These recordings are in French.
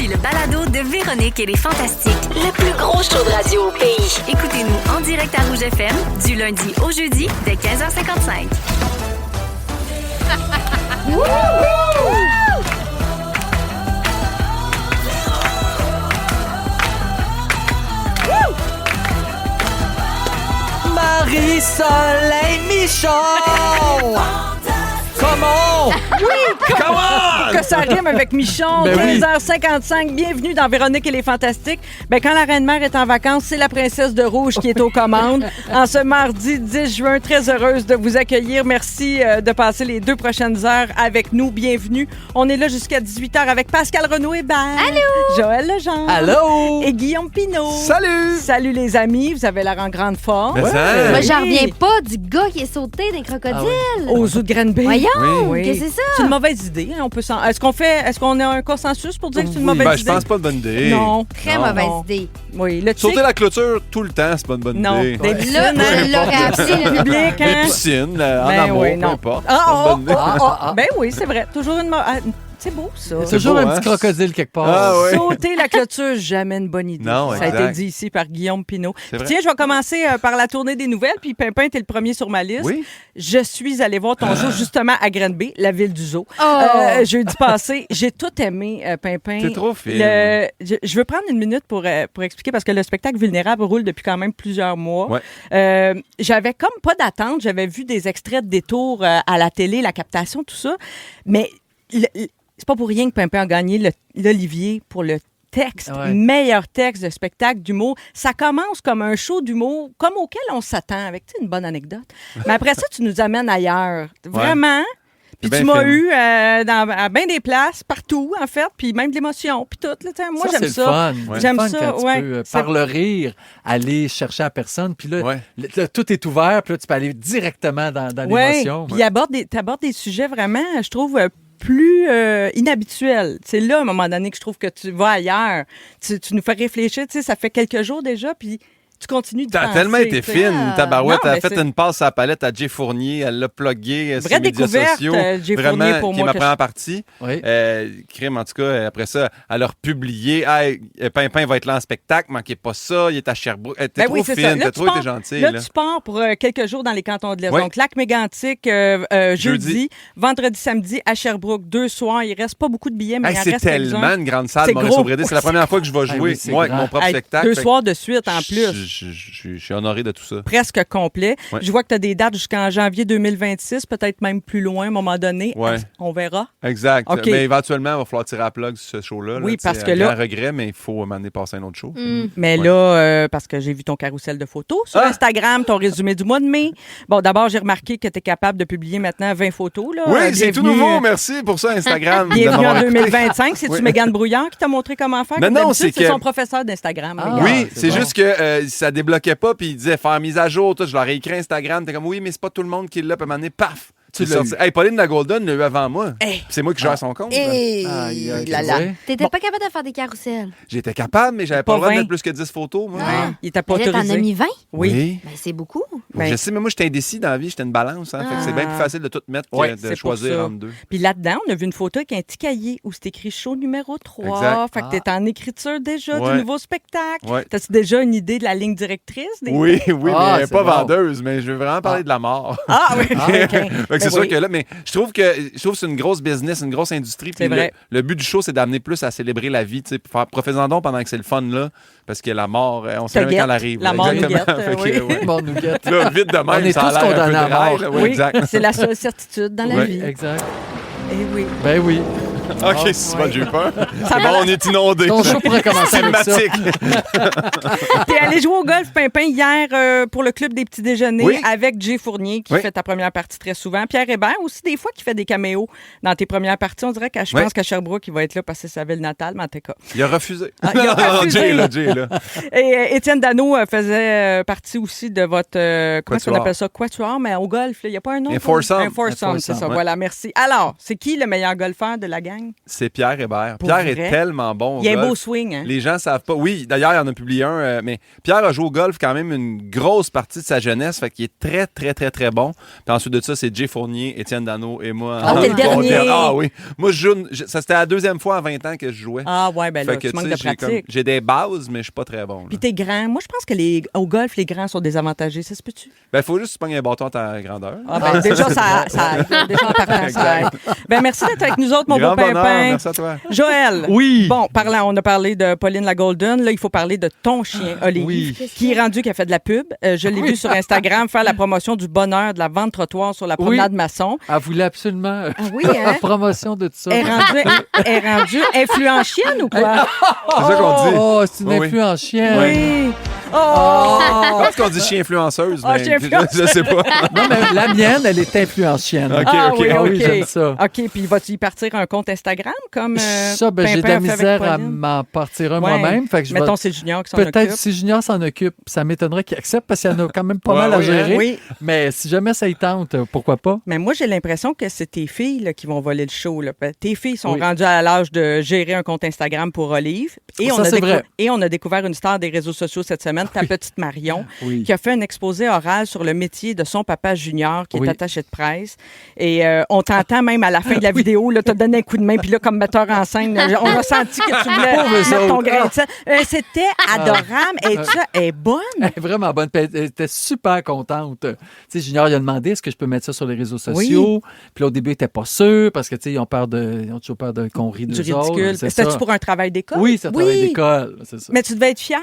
Voici le balado de Véronique et les Fantastiques. Le plus gros show de radio au pays. Écoutez-nous en direct à Rouge FM du lundi au jeudi dès 15h55. Marie-Soleil Michon! Comment? Oui, comment? Pour que ça rime avec Michon. 15h55, bienvenue dans Véronique et les Fantastiques. Quand la Reine-Mère est en vacances, c'est la princesse de Rouge qui est aux commandes. En ce mardi 10 juin, très heureuse de vous accueillir. Merci de passer les 2 prochaines heures avec nous. Bienvenue. On est là jusqu'à 18h avec Pascal Renaud-Hébert. Allô? Joël Legendre. Allô? Et Guillaume Pinault. Salut! Salut les amis, vous avez l'air en grande forme. Mais ça... Moi, j'en reviens pas du gars qui est sauté d'un crocodile. Aux zoo de Granby. Voyons, Oui. qu'est-ce que c'est ça? C'est une mauvaise idée. On peut Est-ce qu'on a un consensus pour dire que c'est une mauvaise idée? Je pense pas de bonne idée. Non. Très Non. mauvaise idée. Oui, le Sauter la clôture tout le temps, c'est pas une bonne Non. idée. Des Là, piscines, je l'aurais appelé le public, Les hein? piscines, en Ben amour, oui, peu non. importe. Ah, c'est pas une bonne idée. Ben oui, c'est vrai. Toujours une c'est beau, ça. C'est Toujours beau, un hein? petit crocodile quelque part. Ah oui. Sauter la clôture, jamais une bonne idée. Non, ça a été exact. dit ici par Guillaume Pinault. C'est vrai. Tiens, je vais commencer par la tournée des nouvelles, puis Pimpin était le premier sur ma liste. Oui. Je suis allée voir ton show justement à Granby, la ville du zoo. Oh! Jeudi passé, j'ai tout aimé, Pimpin. T'es trop fine. Je veux prendre une minute pour expliquer, parce que le spectacle Vulnérable roule depuis quand même plusieurs mois. Ouais. J'avais comme pas d'attente. J'avais vu des extraits de détours à la télé, la captation, tout ça. Mais c'est pas pour rien que Pimpin a gagné l'Olivier pour le texte, Ouais. meilleur texte de spectacle d'humour. Ça commence comme un show d'humour, comme auquel on s'attend, avec une bonne anecdote. Mais après ça, tu nous amènes ailleurs. Vraiment. Puis C'est tu bien m'as fait. eu à bien des places, partout, en fait, puis même de l'émotion, puis tout. Là, moi, j'aime c'est ça. le fun. J'aime C'est le fun ça, quand tu ouais. peux, Ça- par le rire, aller chercher la personne. Puis là, Ouais. là, tout est ouvert. Puis là, tu peux aller directement dans Ouais, l'émotion. puis tu abordes des sujets vraiment, je trouve, plus inhabituels. C'est là, à un moment donné, que je trouve que tu vas ailleurs. Tu nous fais réfléchir. Tu sais, ça fait quelques jours déjà, puis tu continues de T'as penser, tellement été tu sais. fine, tabarouette. Non, Elle a mais fait c'est- une passe à la palette à Jay Fournier. Elle l'a plugué sur Vraie les médias découverte, sociaux. Jay Vraiment, Fournier, pour qui moi, est ma que première partie. Oui. Crime, en tout cas, après ça, elle a republié. Hey, Pimpin va être là en spectacle, manquez pas ça. Il est à Sherbrooke. T'es Ben trop oui, c'est ça. fine, Là, t'as tu trop pars- été gentille. Là, là. tu pars pour quelques jours dans les cantons de l'Est. Oui. Donc, Lac-Mégantic, jeudi, vendredi, samedi, à Sherbrooke, 2 soirs. Il reste pas beaucoup de billets, mais Hey, il en c'est reste tellement quelques-uns. une grande salle, C'est Maurice gros. Aubrédé. C'est la première fois que je vais jouer, oui, c'est moi, avec grand. mon propre Hey, spectacle. 2 Fait que soirs de suite, en plus. Je suis honoré de tout ça. Presque complet. Ouais. Je vois que tu as des dates jusqu'en janvier 2026, peut-être même plus loin à un moment donné. Ouais. On verra. Exact. OK. Mais éventuellement, il va falloir tirer à la plug sur ce show-là. Oui, là, parce tu sais, que un là- grand regret, mais il faut m'amener passer un autre show. Mais Ouais. là, parce que j'ai vu ton carrousel de photos sur Ah! Instagram, ton résumé du mois de mai. Bon, d'abord, j'ai remarqué que tu es capable de publier maintenant 20 photos. Là. Oui, c'est tout Bienvenue, nouveau. Merci pour ça, Instagram. de Bienvenue en m'avoir écouté. 2025. C'est-tu Oui. Mégane Brouillard qui t'a montré comment faire? Non, Comme non, d'habitude, c'est que- son professeur d'Instagram. Ah. Mégane. Oui, c'est c'est bon. juste que ça débloquait pas, puis il disait faire mise à jour. Tout. Je leur ai écrit Instagram. T'es comme, oui, mais c'est pas tout le monde qui l'a. Puis à un moment donné, paf! Tu C'est l'as sorti. Hey, Pauline la Golden l'a eu avant moi. Hey. Puis c'est moi qui gère son compte. là. Et Aïe, aïe, là, là. ouais. T'étais pas capable de faire des carousels. J'étais capable, mais j'avais pas Pas le droit de 20. mettre plus que 10 photos, moi. Ah. Il était pas Mais là, t'en as autorisé. mis 20? Oui. Ben, c'est beaucoup. Ben- Je sais, mais moi, j'étais indécis dans la vie. J'étais une balance. Hein, fait que c'est bien plus facile de tout mettre que Ouais, de c'est pour choisir ça. entre deux. Puis là-dedans, on a vu une photo avec un petit cahier où c'est écrit show numéro 3. Exact. Fait que t'es en écriture déjà Ouais. du nouveau spectacle. Ouais. T'as-tu déjà une idée de la ligne directrice? Oui, oui, Ah, mais c'est pas bon. vendeuse, mais je veux vraiment parler de la mort. Ah oui, OK. Fait que c'est Ben sûr oui. que là, mais je trouve que c'est une grosse business, une grosse industrie. C'est Puis vrai. Le but du show, c'est d'amener plus à célébrer la vie. Tu sais, profitons donc pendant que c'est le fun là, parce que la mort, on sait Te jamais quand guette. elle arrive. La là, mort nous exactement. guette, Fait que, oui. ouais. Bon, nous guette. Là, vite de même, On est ça a tous l'air un peu condamnés à grave, mort. là. Oui, Oui, exact. c'est la seule certitude dans la Oui, vie. Exact. Eh oui. Ben oui. OK, c'est pas, j'ai eu peur. Ça Bon, va. on est inondé. Ton show pourrait commencer avec ça. Thématique. T'es allé jouer au golf, Pimpin, hier pour le club des petits déjeuners Oui. avec Jay Fournier, qui Oui. fait ta première partie très souvent. Pierre Hébert aussi, des fois, qui fait des caméos dans tes premières parties. On dirait que je Oui. pense qu'à Sherbrooke, il va être là parce que c'est sa ville natale, mais en tout cas. Il a refusé. Ah, il a Non, refusé. Jay, là. Et Étienne Dano faisait partie aussi de votre, comment est-ce qu'on Quatuor. appelle ça? Quatuor, mais au golf, il n'y a pas un nom. Un foursome. Un foursome, Un c'est ça. foursome, ouais. Voilà, merci. Alors, c'est qui le meilleur golfeur de la gang? gang? C'est Pierre Hébert. Pour Pierre vrai? est tellement bon au Il y a un golf. beau swing, hein? Les gens savent pas. Oui, d'ailleurs, il en a publié un, mais Pierre a joué au golf quand même une grosse partie de sa jeunesse, fait qu'il est très, très, très, très bon. Puis ensuite de ça, c'est Jay Fournier, Étienne Dano et moi. Ah, t'es le dernier. Ah oui. Moi, ça c'était la deuxième fois en 20 ans que je jouais. Ah ouais, ben là, Fait que, tu manques sais, de j'ai pratique. j'ai des bases, mais je suis pas très bon. Puis Là. t'es grand. Moi, je pense que au golf, les grands sont désavantagés. Ça se peut-tu? Ben, il faut juste pogner un bâton à ta grandeur. Ah, ben, déjà, ça aide. Déjà, en partant, ça aide. Ben, merci d'être avec nous autres, mon Grand beau bonheur, pimpin. merci à toi. Joël. Oui. Bon, on a parlé de Pauline la Golden. Là, il faut parler de ton chien, Olive, Oui. qui est rendu, qui a fait de la pub. Je l'ai vu sur Instagram faire la promotion du bonheur de la vente trottoir sur la promenade Masson. Elle voulait absolument Ah oui, hein? la promotion de tout ça. Elle est rendue influencienne ou quoi? C'est ça qu'on dit. Oh, c'est une Oui. influence chienne. Oui. Je Oh! pense qu'on dit chien influenceuse, Ah, mais chien je sais pas. Non, mais la mienne, elle est influence chienne. OK, Ah OK. oui, Ah OK. oui, j'aime ça. OK, puis vas-tu y partir un compte Instagram comme Ça, ben, j'ai de Pimpin la a fait avec misère à Pauline? m'en partir un Ouais. moi-même. Fait que je vais- Mettons, c'est Junior qui s'en occupe. Peut-être si Junior s'en occupe, ça m'étonnerait qu'il accepte parce qu'il y en a quand même pas Ouais, mal à oui, gérer. Oui, Mais si jamais ça y tente, pourquoi pas? mais moi, j'ai l'impression que c'est tes filles là, qui vont voler le show. Là. Tes filles sont Oui. rendues à l'âge de gérer un compte Instagram pour Olive. Et, Ça, c'est vrai. et on a découvert une star des réseaux sociaux cette semaine, ta petite Marion, Oui. qui a fait un exposé oral sur le métier de son papa Junior, qui Oui. est attaché de presse. Et on t'entend même à la fin de la vidéo, tu as donné un coup de main, puis là, comme metteur en scène, là, on a senti que tu voulais Pauvres mettre ton autres. grain de sel. C'était adorable. Et ça est bonne. Elle est vraiment bonne. Puis elle était super contente. Tu sais, Junior, il a demandé est-ce que je peux mettre ça sur les réseaux sociaux. Puis là, au début, il n'était pas sûr parce que, tu sais, ils ont toujours peur qu'on rit Du d'eux autres. ridicule. C'est C'était-tu ça. pour un travail d'école? Oui, c'est un travail d'école. C'est ça. Mais tu devais être fière.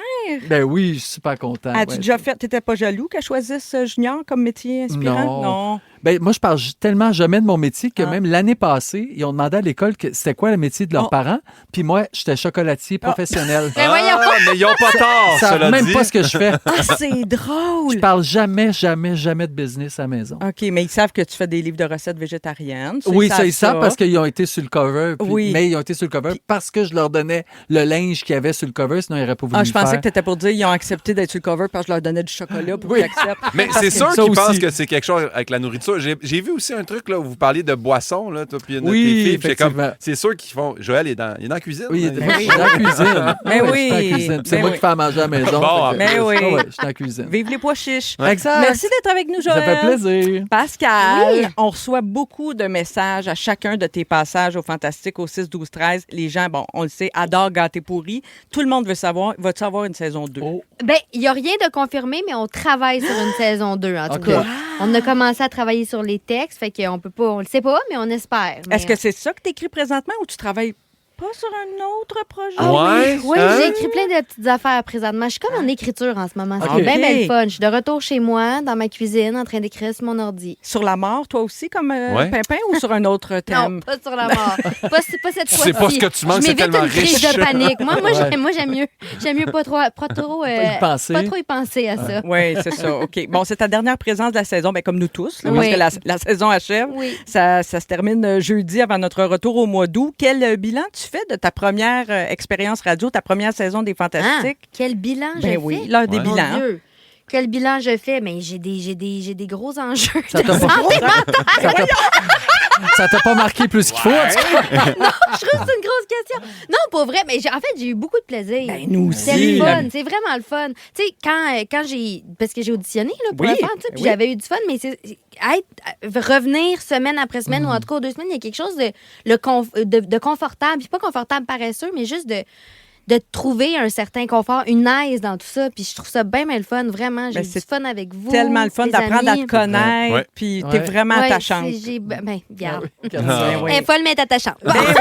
Ben oui, je suis super content. As-tu ouais. déjà fait, t'étais pas jaloux qu'elle choisisse Junior comme métier inspirant? Non. Ben, moi, je parle tellement jamais de mon métier que Ah. même l'année passée, ils ont demandé à l'école que c'était quoi le métier de leurs Oh. parents. Puis moi, j'étais chocolatier professionnel. Mais voyons. Mais ils ont pas tort, Ils savent cela même dit. pas ce que je fais. Ah, c'est Je drôle! parle jamais de business à la maison. OK, mais ils savent que tu fais des livres de recettes végétariennes. Oui, ça, ils savent parce qu'ils ont été sur le cover. Oui. Mais ils ont été sur le cover parce que je leur donnais le linge qu'il y avait sur le cover, sinon ils n'auraient pas voulu Ah, le je pensais faire. que tu étais pour dire qu'ils ont accepté d'être sur le cover parce que je leur donnais du chocolat pour qu'ils acceptent. Mais Parce c'est que- sûr ça qu'ils aussi. pensent que c'est quelque chose avec la nourriture. J'ai vu aussi un truc là où vous parliez de boissons, là, toi, puis une de Oui, tes filles. puis effectivement. c'est sûr qu'ils font. Joël est dans la cuisine. Oui, là. il est dans la cuisine. Mais Ouais, oui. je suis dans la cuisine. C'est Mais moi oui. qui fais à manger à la maison. Bon, Fait que- mais oui. Ah ouais, je suis dans la cuisine. Vive les pois chiches! Exact. Merci d'être avec nous, Ça Joël. fait plaisir. Pascal, Oui. on reçoit beaucoup de messages à chacun de tes passages au Fantastique au 6, 12, 13. Les gens, bon, on le sait, adorent gâter pourri. Tout le monde veut savoir, vas-tu avoir une saison 2? Oh. Ben, il n'y a rien de confirmé, mais on travaille sur une saison 2, en tout OK. cas. On a commencé à travailler sur les textes, fait qu'on peut pas, on le sait pas, mais on espère. Mais, Est-ce que c'est ça que tu écris présentement ou tu travailles pas sur un autre projet? Ah Ouais, oui, hein? j'ai écrit plein de petites affaires présentement. Je suis comme en écriture en ce moment. C'est OK. bien, bien le fun. Je suis de retour chez moi, dans ma cuisine, en train d'écrire sur mon ordi. Sur la mort, toi aussi, comme Ouais. Pimpin, ou sur un autre Non, thème? pas sur la mort. pas cette Tu fois-ci. sais pas ce que tu manques, Je c'est m'évite tellement une crise riche. de panique. Moi, Ouais. j'aime mieux pas trop y penser. pas trop y penser à ça. Oui, c'est ça. OK. Bon, c'est ta dernière présence de la saison, ben, comme nous tous, là, Oui. parce que la saison achève. Oui. Ça se termine jeudi avant notre retour au mois d'août. Quel bilan tu fais de ta première expérience radio, ta première saison des Ah, Fantastiques? quel bilan Ben je oui, fais? l'heure des Ouais. Mon bilans. Dieu. Quel bilan je fais? Mais j'ai des gros enjeux. Ça t'a pas... Ça t'a pas marqué plus qu'il faut, en tout cas? Je trouve que c'est une grosse question. Non, pas vrai, mais en fait, j'ai eu beaucoup de plaisir. Ben, nous C'est aussi. le fun, c'est vraiment le fun. Tu sais, quand j'ai. Parce que j'ai auditionné là, pour Oui, le faire, tu sais, puis oui. j'avais eu du fun, mais revenir semaine après semaine, ou en tout cas aux 2 semaines, il y a quelque chose de confortable. Puis pas confortable paresseux, mais juste de trouver un certain confort, une aise dans tout ça. Puis je trouve ça bien le fun, vraiment. J'ai Ben, eu du c'est fun avec vous. Tellement le fun les d'apprendre à amis. te connaître, Ouais. puis t'es Ouais. vraiment Ouais, attachante. regarde. Ben oui. Elle est folle, mais elle est attachante. Ben oui.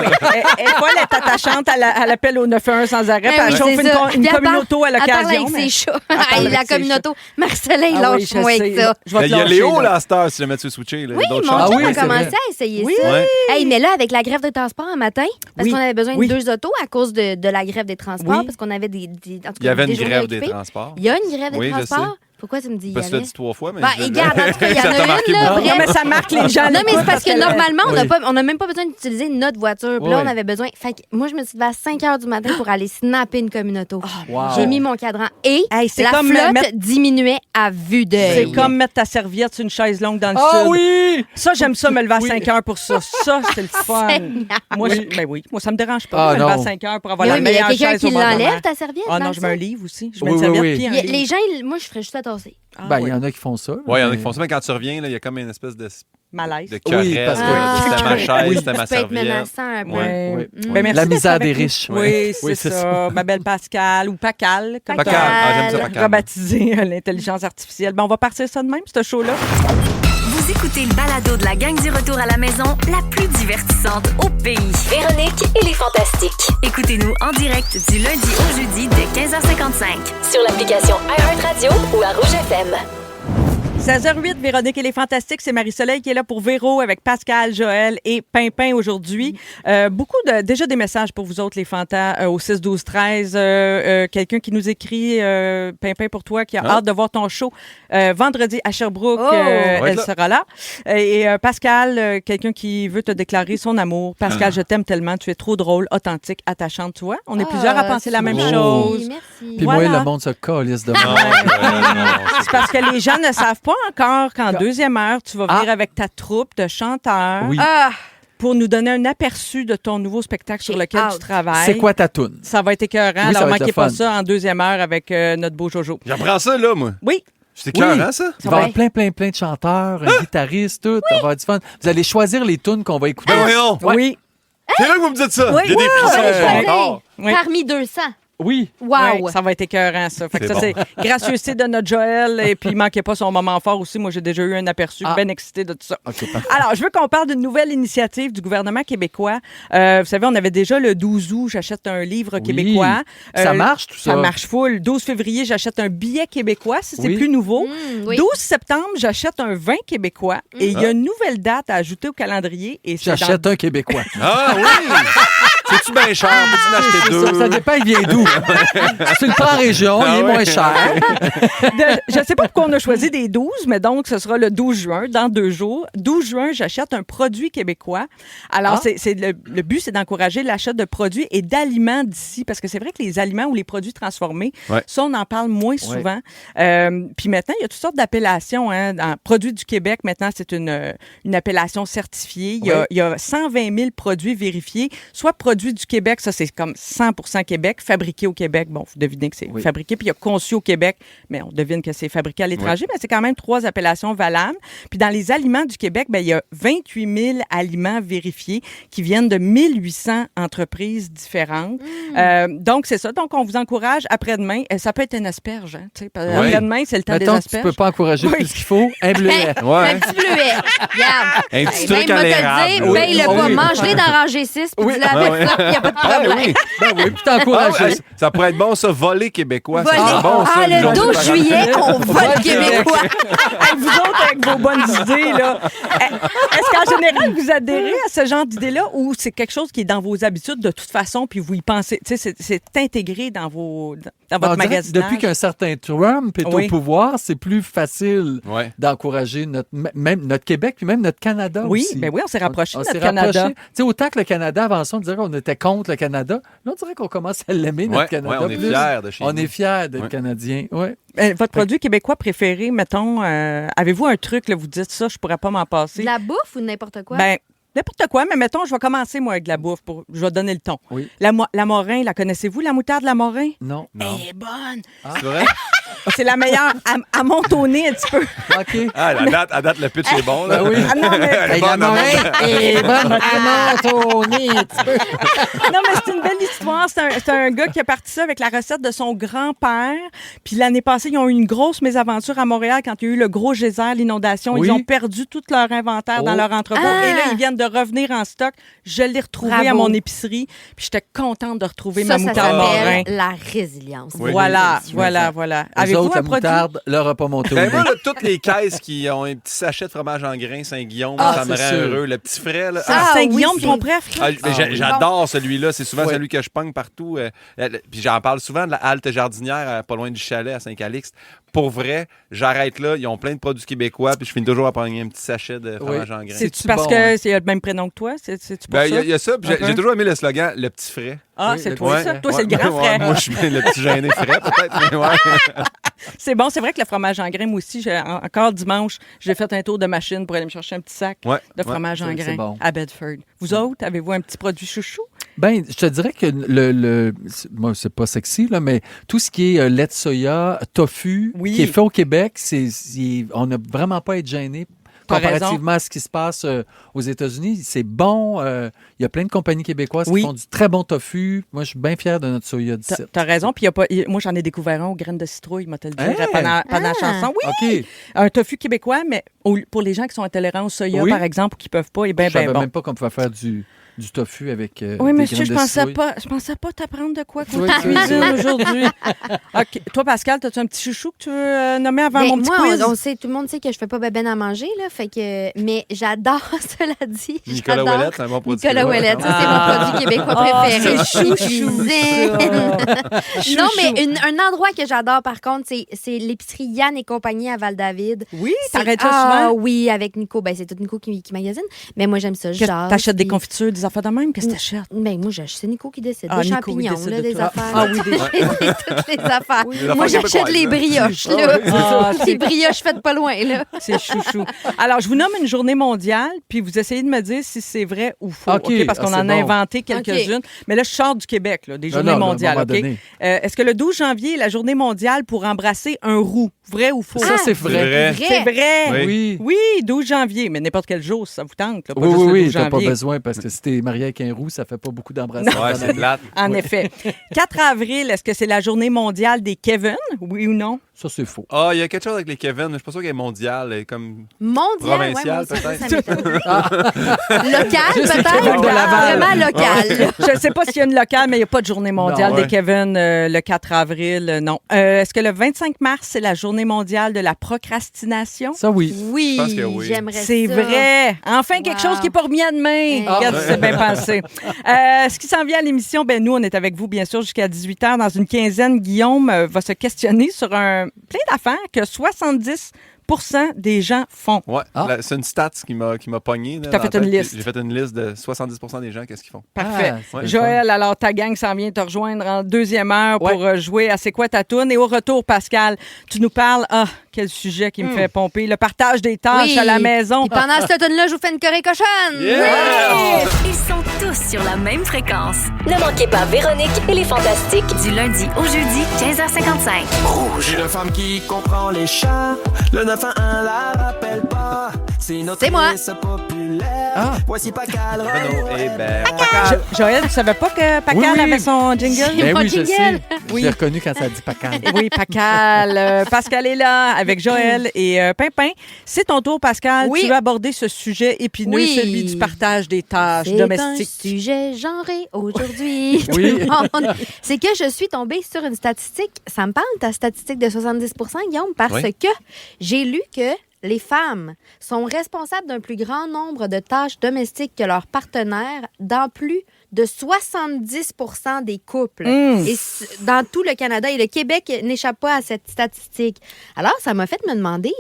Elle est folle, elle est attachante, elle appelle au 911 sans arrêt, puis Ben elle oui, chauffe c'est une, ça. une Puis elle communauto à Elle parle l'occasion. avec mais- ses chats. parle Hey, avec la ses communauto. Marcelin, il Ah oui, lâche je moi sais. avec ça. Je vais te Il y a lâcher, Léo, là. là, à cette heure, si jamais tu veux switcher. Là, Oui, d'autres mon choses. chum oui, a c'est commencé vrai. à essayer Oui. ça. Ouais. Hey, mais là, avec la grève des transports un matin, parce Oui. qu'on avait besoin Oui. de 2 autos à cause de la grève des transports, Oui. parce qu'on avait en tout Il y avait cas, une journées grève des occupées. transports. Il y a une grève des Oui, je transports. Pourquoi tu me dis Parce que tu l'as Yavin? dit 3 fois, mais. Ben, regarde, en tout cas, il y en Ça t'a a marqué une, là, beaucoup. Non, mais ça marque les gens. Non, mais c'est parce que normalement, Oui. on n'a même pas besoin d'utiliser notre voiture. Puis là, Oui. on avait besoin. Fait que moi, je me suis levée à 5 h du matin pour aller snapper une communauto. Wow. J'ai mis mon cadran et Hey, c'est la comme flotte mettre- diminuait à vue d'œil. C'est comme mettre ta serviette sur une chaise longue dans le Ah sud. oui! Ça, j'aime ça, me lever à Oui. 5 heures pour ça. Ça, c'est le fun. Seigneur. Moi, Oui. ben oui. Moi, ça me dérange pas Ah, de me lever à non. 5 heures pour avoir Mais la oui, mais il y a meilleure quelqu'un chaise qui au bord de la l'enlève, mer. ta serviette. Ah dans non, le je mets un sac. livre aussi. Je mets Oui, une oui, serviette oui. puis un livre. Les gens, moi, je ferais juste à tasser. Ah, Ben, il oui. y en a qui font ça. Oui, il y en a mais- qui font ça, mais quand tu reviens, il y a comme une espèce de Malaise. querelle. parce que- C'était ma chaise, Oui. c'était ma Ça peut être serviette. menaçant un peu. Ouais. Oui. Mm. Ben, merci La d'être misère avec des nous. riches. Oui, Oui, c'est c'est ça. Ma belle Pascal ou Pacal, comme Pacal. t'as Ah, j'aime ça, Pacal. rebaptisé l'intelligence artificielle. Ben, on va partir ça de même, ce show-là. Vous écoutez le balado de la gang du retour à la maison, la plus divertissante au pays. Véronique et les Fantastiques. Écoutez-nous en direct du lundi au jeudi dès 15h55 sur l'application iHeartRadio ou à Rouge FM. 16h08, Véronique et les Fantastiques, c'est Marie-Soleil qui est là pour Véro avec Pascal, Joël et Pimpin aujourd'hui. Déjà des messages pour vous autres, les Fantas, au 6-12-13. Quelqu'un qui nous écrit, Pimpin pour toi, qui a hâte de voir ton show vendredi à Sherbrooke. Oh! Elle là. sera là. Et Pascal, quelqu'un qui veut te déclarer son amour. Pascal, je t'aime tellement, tu es trop drôle, authentique, attachante, tu vois. On est plusieurs à penser la même merci, chose. Merci. Puis Voilà. moi, le monde se calisse de Non, moi. non, C'est parce que les gens ne savent pas encore qu'en deuxième heure, tu vas venir Ah. avec ta troupe de chanteurs Oui. Ah! pour nous donner un aperçu de ton nouveau spectacle sur J'ai lequel tu hâte. travailles. C'est quoi ta toune? Ça va être écœurant. Oui, ça Alors, va être manquez le pas fun. ça en deuxième heure avec notre beau Jojo. J'apprends ça, là, moi. Oui. C'est écœurant, ça? Il va y avoir plein de chanteurs, un guitariste, tout. Ça va avoir du fun. Vous allez choisir les tunes qu'on va écouter. Ben voyons! Oui. C'est là que vous me dites ça! Oui. Il y a des frissons Ouais, sur mon ouais. corps. Oui. Parmi 200. Oui. Wow! Ouais, ça va être écœurant, ça. Fait que C'est ça, bon. c'est gracieuseté de notre Joël. Et puis, manquez pas son moment fort aussi. Moi, j'ai déjà eu un aperçu Ah. bien excité de tout ça. OK, parfait. Alors, je veux qu'on parle d'une nouvelle initiative du gouvernement québécois. Vous savez, on avait déjà le 12 août, j'achète un livre Oui. québécois. Ça marche, tout ça? Ça marche full. 12 février, j'achète un billet québécois, si c'est Oui. plus nouveau. Oui. 12 septembre, j'achète un vin québécois. Et il y a une nouvelle date à ajouter au calendrier. Et c'est J'achète un Québécois. Ah oui! C'est-tu bien cher? Peux-tu en acheter deux? Ça dépend, il vient d'où. Si tu le prends en région, il est moins cher. Je ne sais pas pourquoi on a choisi des 12, mais donc ce sera le 12 juin, dans 2 jours. 12 juin, j'achète un produit québécois. Alors, Ah. le but, c'est d'encourager l'achat de produits et d'aliments d'ici, parce que c'est vrai que les aliments ou les produits transformés, Ouais. ça, on en parle moins souvent. Puis maintenant, il y a toutes sortes d'appellations. Hein. Dans Produits du Québec, maintenant, c'est une appellation certifiée. Il y a 120 000 produits vérifiés, soit produits du Québec, ça, c'est comme 100% Québec, fabriqué au Québec. Bon, vous devinez que c'est Oui. fabriqué, puis il y a conçu au Québec, mais on devine que c'est fabriqué à l'étranger, mais c'est quand même 3 appellations valables. Puis dans les aliments du Québec, ben, il y a 28 000 aliments vérifiés qui viennent de 1800 entreprises différentes. Donc, c'est ça. Donc, on vous encourage après-demain. Ça peut être une asperge. Hein, tu sais, parce que Oui. après-demain, c'est le temps Mettons des que tu asperges. peux pas encourager Oui. plus qu'il faut, un bleuet. Ouais. Un petit bleuet. Regarde. Un petit Hey, truc même à moi te l'érable. dire, Oui. paye-le Ah pas. oui. Mange-les d'en ranger 6, puis Oui. dis-le avec Ah ouais. ça, il n'y a pas de Ah problème. oui! Ben oui, puis Ah t'encourager. ouais, ça pourrait être bon, ça, voler québécois. Voler. C'est bon, ça. Ah, une le journée 12 par juillet, on Vole vole québécois. Hey, vous autres, avec vos bonnes idées, là. Est-ce qu'en général, vous adhérez à ce genre d'idée-là ou c'est quelque chose qui est dans vos habitudes de toute façon, puis vous y pensez? Tu sais, c'est intégré dans votre On dirait que magasinage? depuis qu'un certain Trump est Oui. au pouvoir, c'est plus facile Ouais. d'encourager même notre Québec, puis même notre Canada Oui, aussi. ben oui, on s'est rapproché On de s'est notre Canada. rapproché. Tu sais, autant que le Canada, avant ça, on dirait qu'on était contre le Canada. Là, on dirait qu'on commence à l'aimer, notre Ouais, Canada. ouais, on est plus. fiers de chez On nous. est fiers d'être Ouais. Canadiens. Ouais. Votre produit québécois préféré, mettons, avez-vous un truc, là, vous dites ça, je pourrais pas m'en passer? De la bouffe ou n'importe quoi? Ben, n'importe quoi, mais mettons, je vais commencer, moi, avec de la bouffe. Je vais donner le ton. Oui. La Morin, la connaissez-vous, la moutarde la Morin? Non. Non. Elle est bonne. C'est vrai? C'est la meilleure. Elle monte au nez un petit peu. OK. Ah, à date, le pitch est bon, là. Ben oui. Ah non, mais, Elle est bonne, est bonne. un petit peu. non, mais c'est une belle histoire. C'est un gars qui a parti ça avec la recette de son grand-père. Puis l'année passée, ils ont eu une grosse mésaventure à Montréal quand il y a eu le gros geyser, l'inondation. Oui. Ils ont perdu tout leur inventaire dans Oh. leur entrepôt. Ah. Et là, ils viennent de revenir en stock. Je l'ai retrouvé Bravo. à mon épicerie. Puis j'étais contente de retrouver Ça ma moutarde Morin. s'appelle la résilience. Oui. Voilà, C'est voilà. Eux Avez-vous autres, un la produit? moutarde leur a pas monté au Ben nez. moi, là, toutes les caisses qui ont un petit sachet de fromage en grains Saint-Guillaume, Ah, ça me c'est rend sûr. heureux. Le petit frais, là. Ah, Saint-Guillaume, oui, ton c'est- préf? Ah, mais oui. j'adore celui-là. C'est souvent Oui. celui que je pogne partout. Puis j'en parle souvent de la halte jardinière, pas loin du chalet à Saint-Calixte. Pour vrai, j'arrête là. Ils ont plein de produits québécois. Puis je finis toujours à pogner un petit sachet de fromage en grains. C'est-tu C'est-tu parce bon, que hein? c'est le même prénom que toi? C'est-tu pour Ben, ça? il y a ça. Puis Un j'ai peu. toujours aimé le slogan, le petit frais. Ah, Oui, c'est le toi, petit ça? frais. Toi, c'est le Ouais, grand ouais, frère. moi, je suis le petit gêné frais, peut-être. Mais ouais. C'est bon, c'est vrai que le fromage en grains, moi aussi, encore dimanche, j'ai fait un tour de machine pour aller me chercher un petit sac Ouais, de ouais. fromage en c'est grains bon. à Bedford. Vous autres, avez-vous un petit produit chouchou? Ben, je te dirais que moi, c'est pas sexy, là, mais tout ce qui est lait de soya, tofu, Oui. qui est fait au Québec, on n'a vraiment pas à être gêné. T'as Comparativement à ce qui se passe aux États-Unis, c'est bon. Il y a plein de compagnies québécoises Oui. qui font du très bon tofu. Moi, je suis bien fier de notre soya d'ici. T'as raison. Puis moi, j'en ai découvert un aux graines de citrouille, m'a te le dire, Hey! pendant la chanson. Oui, OK. un tofu québécois, mais pour les gens qui sont intolérants au soya, Oui. par exemple, ou qui peuvent pas, eh bien, Je savais bon. même pas qu'on pouvait faire du tofu avec Oui, des monsieur, graines de citrouille. je pensais pas t'apprendre de quoi qu'on Oui, cuisine aujourd'hui. OK. Toi, Pascal, as-tu un petit chouchou que tu veux nommer avant Ben, mon petit moi, quiz? on sait, tout le monde sait que je fais pas bébène à manger, là, fait que, mais j'adore, cela dit. Nicolas j'adore Ouellette, c'est un bon produit. Nicolas Ouellette, ça, c'est Ah. mon produit québécois Ah, préféré. c'est chouchou, Cuisine. ça. Non, mais Chouchou. un endroit que j'adore, par contre, c'est l'épicerie Yann et compagnie à Val-David. Oui, C'est- t'arrêtes ça Ah souvent? oui, avec Nico. Ben, c'est tout Nico qui magasine. Mais moi, j'aime ça. T'achètes des confitures, des affaires de même? Qu'est-ce que t'achètes? Ben, moi, c'est Nico qui décide. Ah, Des Nico, il champignons, décide là, de des tout. affaires. Ah oui, toutes les affaires. Les Moi, affaires j'achète québécoises, les hein. brioches, Ah, là. c'est- Les brioches faites pas loin, là. C'est chouchou. Alors, je vous nomme une journée mondiale, puis vous essayez de me dire si c'est vrai ou faux. OK. OK, parce qu'on Ah, en c'est a bon. inventé quelques-unes. Mais là, je sors du Québec, là, des journées non, à un mondiales. moment OK? donné. Est-ce que le 12 janvier est la journée mondiale pour embrasser un roux? Vrai ou faux? Ça, c'est vrai. C'est vrai. Oui. Oui. Oui, 12 janvier, mais n'importe quel jour, si ça vous tente. Là, pas Oui, juste le oui, 12 t'as pas janvier. besoin parce que si t'es marié avec un roux, ça fait pas beaucoup d'embrassades. Ouais, dans c'est la plate. En effet. 4 avril, est-ce que c'est la journée mondiale des Kevin? Oui ou non? Ça, c'est faux. Ah, il y a quelque chose avec les Kevin, mais je suis pas sûr qu'elle est mondiale. Elle est comme Mondial, ouais, provinciale, moi aussi, ça peut-être. m'étonne. Local, Juste les peut-être? Kevin de Laval. Vraiment local. Je ne sais pas s'il y a une locale, mais il n'y a pas de journée mondiale Non, des ouais. Kevin le 4 avril. Non. Est-ce que le 25 mars, c'est la journée mondiale de la procrastination? Ça, oui. Oui, Je pense que oui. j'aimerais ça. C'est vrai. Enfin, quelque Wow. chose qui n'est pas remis à demain. Ah. Regarde, c'est bien pensé. Ce qui s'en vient à l'émission, ben nous, on est avec vous, bien sûr, jusqu'à 18h. Dans une quinzaine, Guillaume va se questionner sur plein d'affaires que 70 des gens font. Ouais, Ah. c'est une stat qui m'a pogné. là, T'as dans fait la une tête. liste. J'ai fait une liste de 70 des gens, qu'est-ce qu'ils font. Parfait. Ah, c'est Ouais. le Joël, alors ta gang s'en vient te rejoindre en deuxième heure Ouais. pour jouer à C'est quoi ta toune? Et au retour, Pascal, tu nous parles, quel sujet qui me fait pomper, le partage des tâches Oui. à la maison. Puis pendant cet automne-là, je vous fais une corée cochonne. Yeah! Ils sont tous sur la même fréquence. Ne manquez pas Véronique et les Fantastiques du lundi au jeudi 15h55. J'ai une femme qui comprend les chats. Le 911 la rappelle pas. C'est notre C'est moi. ministre populaire. Ah. Voici Pascal. Renaud Hébert. Joël, tu savais pas que Pascal Oui, oui. avait son jingle? Ben mon oui, je jingle. sais. Oui. Je l'ai reconnu quand ça a dit Pacal. Oui, Pascal. Pascal est là avec Joël et Pimpin. C'est ton tour, Pascal. Oui. Tu veux aborder ce sujet épineux, Oui. celui du partage des tâches C'est un domestiques. sujet genré aujourd'hui. Oui. Tout le monde. C'est que je suis tombée sur une statistique. Ça me parle, ta statistique de 70 Guillaume, parce Oui. que j'ai lu que les femmes sont responsables d'un plus grand nombre de tâches domestiques que leurs partenaires dans plus de 70 des couples. Mmh. Et dans tout le Canada et le Québec n'échappe pas à cette statistique. Alors, ça m'a fait me demander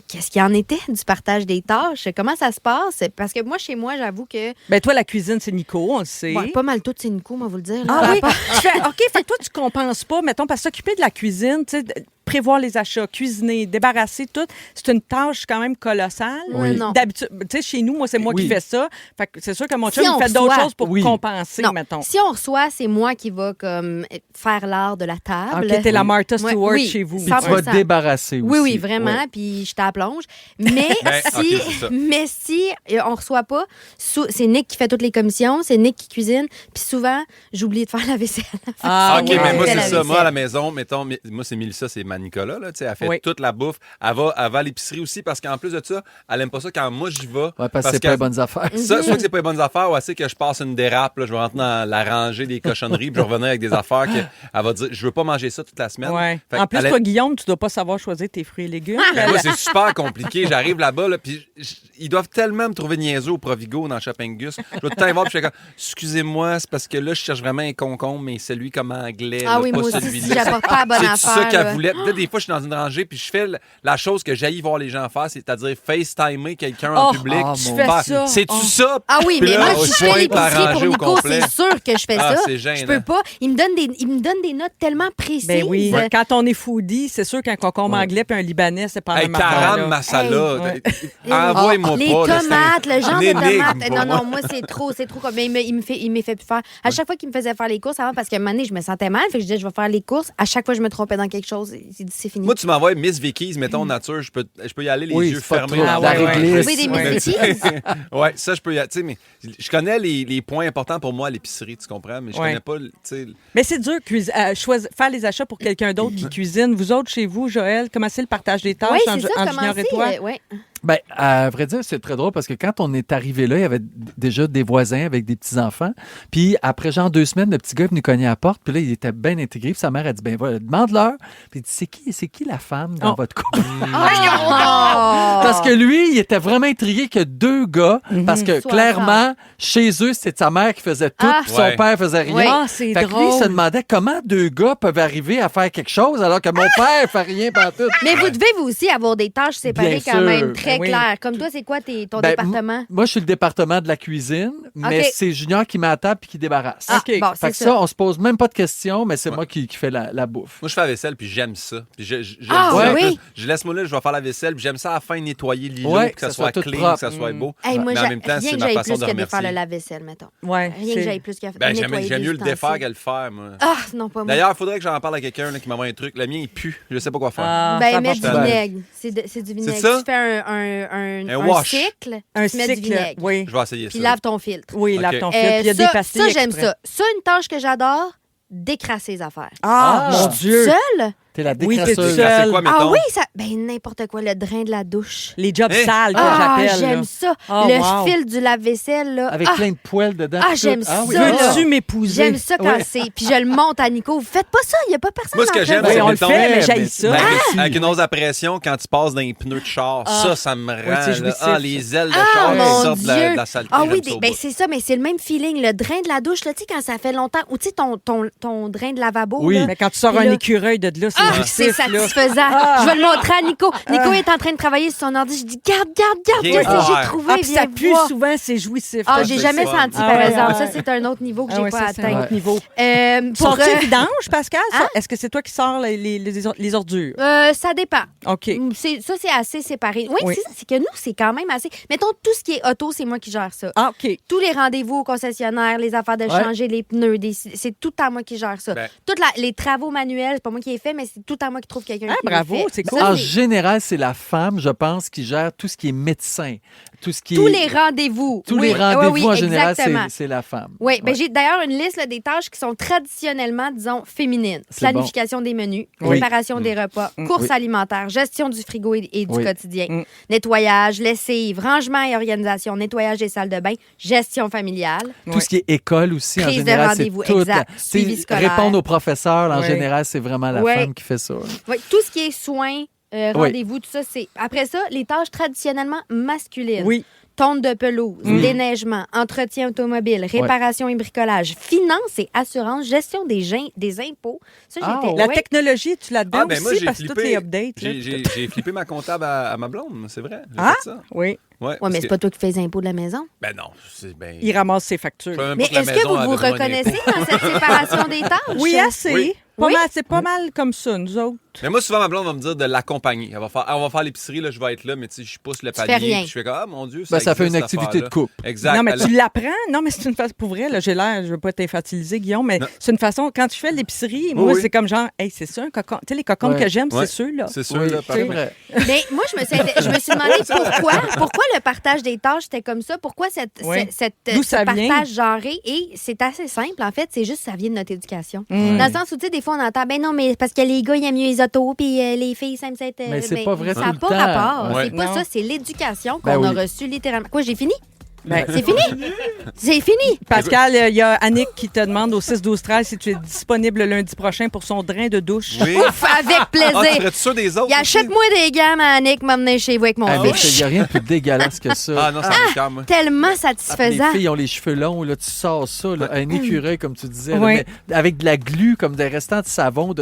qu'est-ce qu'il en était du partage des tâches, comment ça se passe. Parce que moi, chez moi, j'avoue que Ben toi, la cuisine, c'est Nico, on le sait. ouais, pas mal tout, c'est Nico, moi vous le dire. Ah là. oui? Tu fais, OK, fait que toi, tu compenses pas, mettons, parce que s'occuper de la cuisine, tu sais, prévoir les achats, cuisiner, débarrasser tout, c'est une tâche quand même colossale. Oui. Non. D'habitude, tu sais, chez nous, moi, c'est moi Oui. qui fais ça. Fait que c'est sûr que mon Si chum, on il fait d'autres reçoit. choses pour Oui. compenser, Non. mettons. Si on reçoit, c'est moi qui va comme faire l'art de la table. OK, t'es la Martha Ouais, Stewart oui. chez vous. Puis tu vas 100%. te débarrasser aussi. Oui, oui, vraiment. Ouais. Puis je t'en plonge. Mais Ben, si, OK, c'est ça. mais si on reçoit pas, c'est Nick qui fait toutes les commissions, c'est Nick qui cuisine. Puis souvent, j'oublie de faire la vaisselle. Ah, OK, ouais. mais moi, Fais c'est la ça. Moi, à vaisselle. la maison, mettons, moi, c'est Mélissa, c'est ma Nicolas, là, elle fait toute la bouffe. Elle va à l'épicerie aussi parce qu'en plus de ça, elle aime pas ça quand moi j'y vais. Ouais, parce que c'est pas les bonnes affaires. Ça, soit que c'est pas les bonnes affaires ou elle sait que je passe une dérape, là, je vais rentrer dans la rangée des cochonneries puis je vais revenir avec des affaires qu'elle va dire je veux pas manger ça toute la semaine. Ouais. En plus, toi, Guillaume, tu dois pas savoir choisir tes fruits et légumes. Moi, c'est super compliqué. J'arrive là-bas, là, puis ils doivent tellement me trouver niaiseux au Provigo dans Shopping-Gus. Je dois tout le temps y voir, puis je fais comme, excusez-moi, c'est parce que là, je cherche vraiment un concombre, mais celui comme anglais. Ah là, oui, pas moi aussi, celui-là. si j'apporte pas la bonne affaire. C'est ça qu'elle là. voulait. Peut-être des fois, je suis dans une rangée, puis je fais la chose que j'haïs voir les gens faire, c'est-à-dire FaceTimer quelqu'un en public. Je fais ça. C'est-tu ça? Ah oui, Puis mais là, moi, si je fais pointe l'épicerie arrangée pour au Nico, complet. c'est sûr que je fais Ah, ça. c'est gênant. Je peux pas. Il me donne des notes tellement précises. Ben oui. Quand on est foodie, c'est sûr qu'un concombre anglais puis un libanais, c'est pas la même affaire. Karam là. Masala. Ouais. Envoie-moi les pas. là, tomates, le genre de énigme tomates. pour Non, moi. non, moi, c'est trop. Mais il me fait plus faire. À chaque fois qu'il me faisait faire les courses avant, parce qu'à un moment donné, je me sentais mal, fait que je disais, je vais faire les courses. À chaque fois, je me trompais dans quelque chose. Il dit, c'est fini. Moi, tu m'envoies Miss Vicky's, mettons nature, je peux y aller les yeux c'est pas fermés. trop. Ah, La ouais, réglisse. Oui, des Ouais. Miss Vicky's. Ouais, ça, je peux y aller. Tu sais, mais je connais les points importants pour moi à l'épicerie, tu comprends? Mais je connais pas, tu sais... Mais c'est dur faire les achats pour quelqu'un d'autre qui cuisine. Vous autres, chez vous, Joël, comment c'est le partage des tâches Oui, c'est entre ça, Junior et toi? commencer. Ouais. Ben, à vrai dire, c'est très drôle parce que quand on est arrivé là, il y avait déjà des voisins avec des petits-enfants. Puis après, genre 2 semaines, le petit gars est venu cogner à la porte. Puis là, il était bien intégré. Puis sa mère a dit, ben voilà, demande-leur. Puis il dit, c'est qui la femme dans votre couple? Parce que lui, il était vraiment intrigué que 2 gars, parce que Soit clairement, chez eux, c'était sa mère qui faisait tout, Ah. puis son Ouais. père faisait rien. Ouais. Ah, c'est Fait que lui, il se drôle. demandait comment 2 gars peuvent arriver à faire quelque chose alors que mon père fait rien pantoute. Mais vous devez, vous aussi, avoir des tâches séparées Bien quand sûr. même, très Ben oui. claires. Comme toi, c'est quoi ton Ben, département? Moi, je suis le département de la cuisine, mais OK. c'est Junior qui met à table puis qui débarrasse. Ah, OK. bon, Fait c'est que ça, on se pose même pas de questions, mais c'est Ouais. moi qui fais la bouffe. Moi, je fais la vaisselle, puis j'aime ça. Puis j'aime Ah, ça. oui? Je laisse moi là, je vais faire la vaisselle, puis j'aime ça à la fin nettoyer l'îlot, Ouais, puis que ça que ça soit soit tout clean, propre. que ça soit beau. Hey, moi, Mais en même temps, rien c'est que ma j'aille façon plus de que de faire remercier. le lave-vaisselle, mettons. Ouais, Rien que j'aille plus que Ben, nettoyer j'aime des mieux le défaire ustensiles. qu'à le faire, moi. Ah, non, pas moi. D'ailleurs, il faudrait que j'en parle à quelqu'un là, qui m'envoie un truc. Le mien, il pue. Je sais pas quoi faire. Ah, Ben, ça mets marche du pas. vinaigre. C'est du vinaigre. ça? Tu fais un wash. cycle, Un tu mets du cycle, vinaigre. oui. Je vais essayer Puis ça. lave ton filtre. Oui, OK. lave ton fil. Puis il y a des pastilles ça j'aime exprès. ça. Ça, une tâche que j'adore, décrasser les affaires. Ah, Ah. mon Dieu! Seule? T'es la Oui, t'es décrasseuse. seule. C'est quoi, mettons? Ah oui, ça. Ben, n'importe quoi, le drain de la douche. Les jobs Hein? sales que Ah, j'appelle. j'aime là. ça. Oh, le wow. fil du lave-vaisselle, là. Avec Ah, plein de poils dedans. Ah, tout. j'aime oui. ça, là. Veux-tu m'épouser? j'aime ça quand Ouais. c'est. Puis je le monte à Nico. Vous faites pas ça, il n'y a pas personne Moi, ce que dans j'aime, le Oui, c'est on le mettons, fait, mais mais j'haïs c'est- ça. Avec une hausse à pression, quand tu passes dans les pneus de char, ça me rend. c'est là, jouissif. les ailes de Ah, char qui mon sortent de la Dieu! saleté. Ah oui, j'aime ça au ben bout. c'est ça, mais c'est le même feeling. Le drain de la douche, là, tu sais, quand ça fait longtemps. Ou tu sais, ton drain de lavabo. Oui. là. Mais quand tu sors Puis un là- écureuil de là, c'est Ah, jouissif, c'est là. satisfaisant. Je vais le montrer à Nico. Nico est en train de travailler sur son ordi. Je dis, garde, Viens qu'est-ce que voir. j'ai trouvé? Ah, puis ça Viens pue voir. souvent, c'est jouissif. Ah, Toi, j'ai c'est jamais fun. senti, Ah par ouais, exemple. ouais. Ça, c'est un autre niveau que Ah j'ai ouais, pas ça, c'est un atteint. autre niveau. Pour, Sont-ils vidanges, Pascal? Hein? Est-ce que c'est toi qui sors les ordures? ça dépend. OK. Ça, c'est assez séparé. Oui, Oui. c'est que nous, c'est quand même assez. Mettons, tout ce qui est auto, c'est moi qui gère ça. Ah, OK. Tous les rendez-vous au concessionnaire, les affaires de Ouais. changer les pneus, c'est tout à moi qui gère ça. Ben. Les travaux manuels, c'est pas moi qui ai fait, mais c'est tout à moi qui trouve quelqu'un Ah, qui bravo, les fait. c'est Ça, cool. En c'est général, c'est la femme, je pense, qui gère tout ce qui est médecin. Tout ce qui tous est... les rendez-vous. Tous Oui, les rendez-vous, oui, en général, exactement. c'est la femme. Oui, ben Ouais. j'ai d'ailleurs une liste là, des tâches qui sont traditionnellement, disons, féminines. C'est Planification des menus, Oui. préparation des repas, courses Oui. alimentaires, gestion du frigo et du Oui. quotidien, Mm. nettoyage, lessive, rangement et organisation, nettoyage des salles de bain, gestion familiale. Tout Ouais. ce qui est école aussi, en Prise de général, c'est rendez-vous, tout. exact. C'est Suivi scolaire. répondre aux professeurs, en Ouais. général, c'est vraiment la Ouais. femme qui fait ça. Oui, tout ce qui est soins, rendez-vous, tout ça, c'est. Après ça, les tâches traditionnellement masculines. Oui. Tonte de pelouse, déneigement, entretien automobile, réparation et bricolage, finance et assurance, gestion des impôts. Ça, Ah, j'étais. La ouais. technologie, tu l'as-dedans ben moi, aussi j'ai parce que toutes les flippé. updates. là. J'ai flippé ma comptable à ma blonde, c'est vrai. J'ai Ah? fait ça. Oui. Ouais, Ouais, parce mais c'est que- pas toi qui fais les impôts de la maison. Ben non, c'est ben. Il ramasse ses factures. Je savais même Mais pas la est-ce que maison vous avait vous besoin reconnaissez d'impôts. dans cette séparation des tâches? Oui, assez. Oui. Pas Oui. mal, c'est pas mal comme ça, nous autres. Mais moi, souvent, ma blonde va me dire de l'accompagner. On va faire l'épicerie, là, je vais être là, mais tu sais, je pousse le fais panier. rien. Puis je fais comme, ah mon Dieu, Ben, ça fait existe, une activité cette de couple. affaire-là. Exact. Non, mais Elle- tu l'apprends. Non, mais c'est une façon. Pour vrai, là, j'ai l'air, je veux pas t'infantiliser, Guillaume, mais Non. c'est une façon. Quand tu fais l'épicerie, moi, oui. c'est comme genre, hey, c'est ça, un cocon. Tu sais, les cocons Ouais. que j'aime, Ouais. c'est ceux-là. C'est sûr, Oui, là, c'est parfait. vrai. Mais moi, je me suis demandé pourquoi le partage des tâches était comme ça, pourquoi Oui. ce D'où ça vient? partage genré. Et c'est assez simple, en fait, c'est juste ça vient de notre éducation. Mm. Dans le sens où, tu sais, des fois, fois, on entend, ben non, mais parce que les gars, ils aiment mieux les autos, puis les filles, ça aiment ça. Mais c'est pas vrai ça tout n'a le pas temps. rapport. Ouais. C'est pas Non. ça, c'est l'éducation Ben qu'on a oui. reçue littéralement. Quoi, j'ai fini? Ben, C'est fini? C'est fini? Pascal, il y a Annick qui te demande au 6-12-13 si tu es disponible lundi prochain pour son drain de douche. Oui. Ouf, avec Ah, tu plaisir. serais-tu sûr des autres? Il achète-moi des gammes à Annick, m'emmener chez vous avec mon Ah, mais fils. il n'y a rien de plus dégueulasse que ça. Ah non, ça m'écarte, moi. Tellement Les satisfaisant. filles ont les cheveux longs, là, tu sors ça, là, un écureuil, comme tu disais, là, Oui. mais avec de la glu, comme des restants de savon.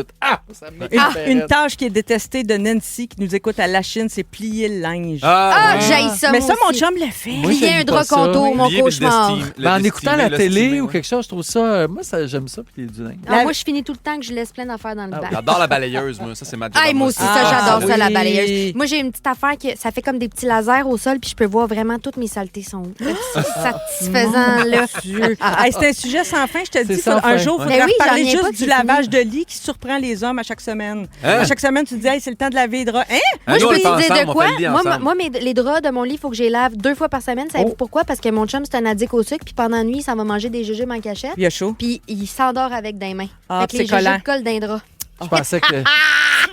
Ça me met Une tâche qui est détestée de Nancy qui nous écoute à la Chine, c'est plier le linge. Ah, oui. j'haïs ça, Mais moi ça, mon aussi. chum le fait. Moi, Plier j'aime un pas drap ça. contour, mon Plier, puis le cauchemar. steam- le Ben, en écoutant la steamer, le télé steamer, ou ouais. quelque chose, je trouve ça. Moi, j'aime ça, puis du linge. Ah, moi, je finis tout le temps que je laisse plein d'affaires dans le bac. J'adore la balayeuse, moi. Ça, c'est ma job. Ah, moi aussi, ça, Ah, j'adore ça, la oui. balayeuse. Moi, j'ai une petite affaire que ça fait comme des petits lasers au sol, puis je peux voir vraiment toutes mes saletés sont où. C'est satisfaisant, là. Dieu. Hey, c'est un sujet sans fin, je te dis. sans Un fin. jour, il Mais faudrait oui, j'en parler reviens pas juste que du c'est lavage de lit qui surprend les hommes à chaque semaine. Hein? À chaque semaine, tu te dis, hey, c'est le temps de laver les draps. Hein? Moi, je nous, on peux le fait vous dire ensemble, de on quoi? fait le lit ensemble. Moi, les draps de mon lit, il faut que je les lave 2 fois par semaine. Savez-vous Oh. pourquoi? Parce que mon chum, c'est un addict au sucre, puis pendant la nuit, ça va manger des jujubes en cachette, Il y a chaud. puis il s'endort avec des mains. Ah, Fait que puis les c'est collant. jujubes collent d'un drap. Je pensais que.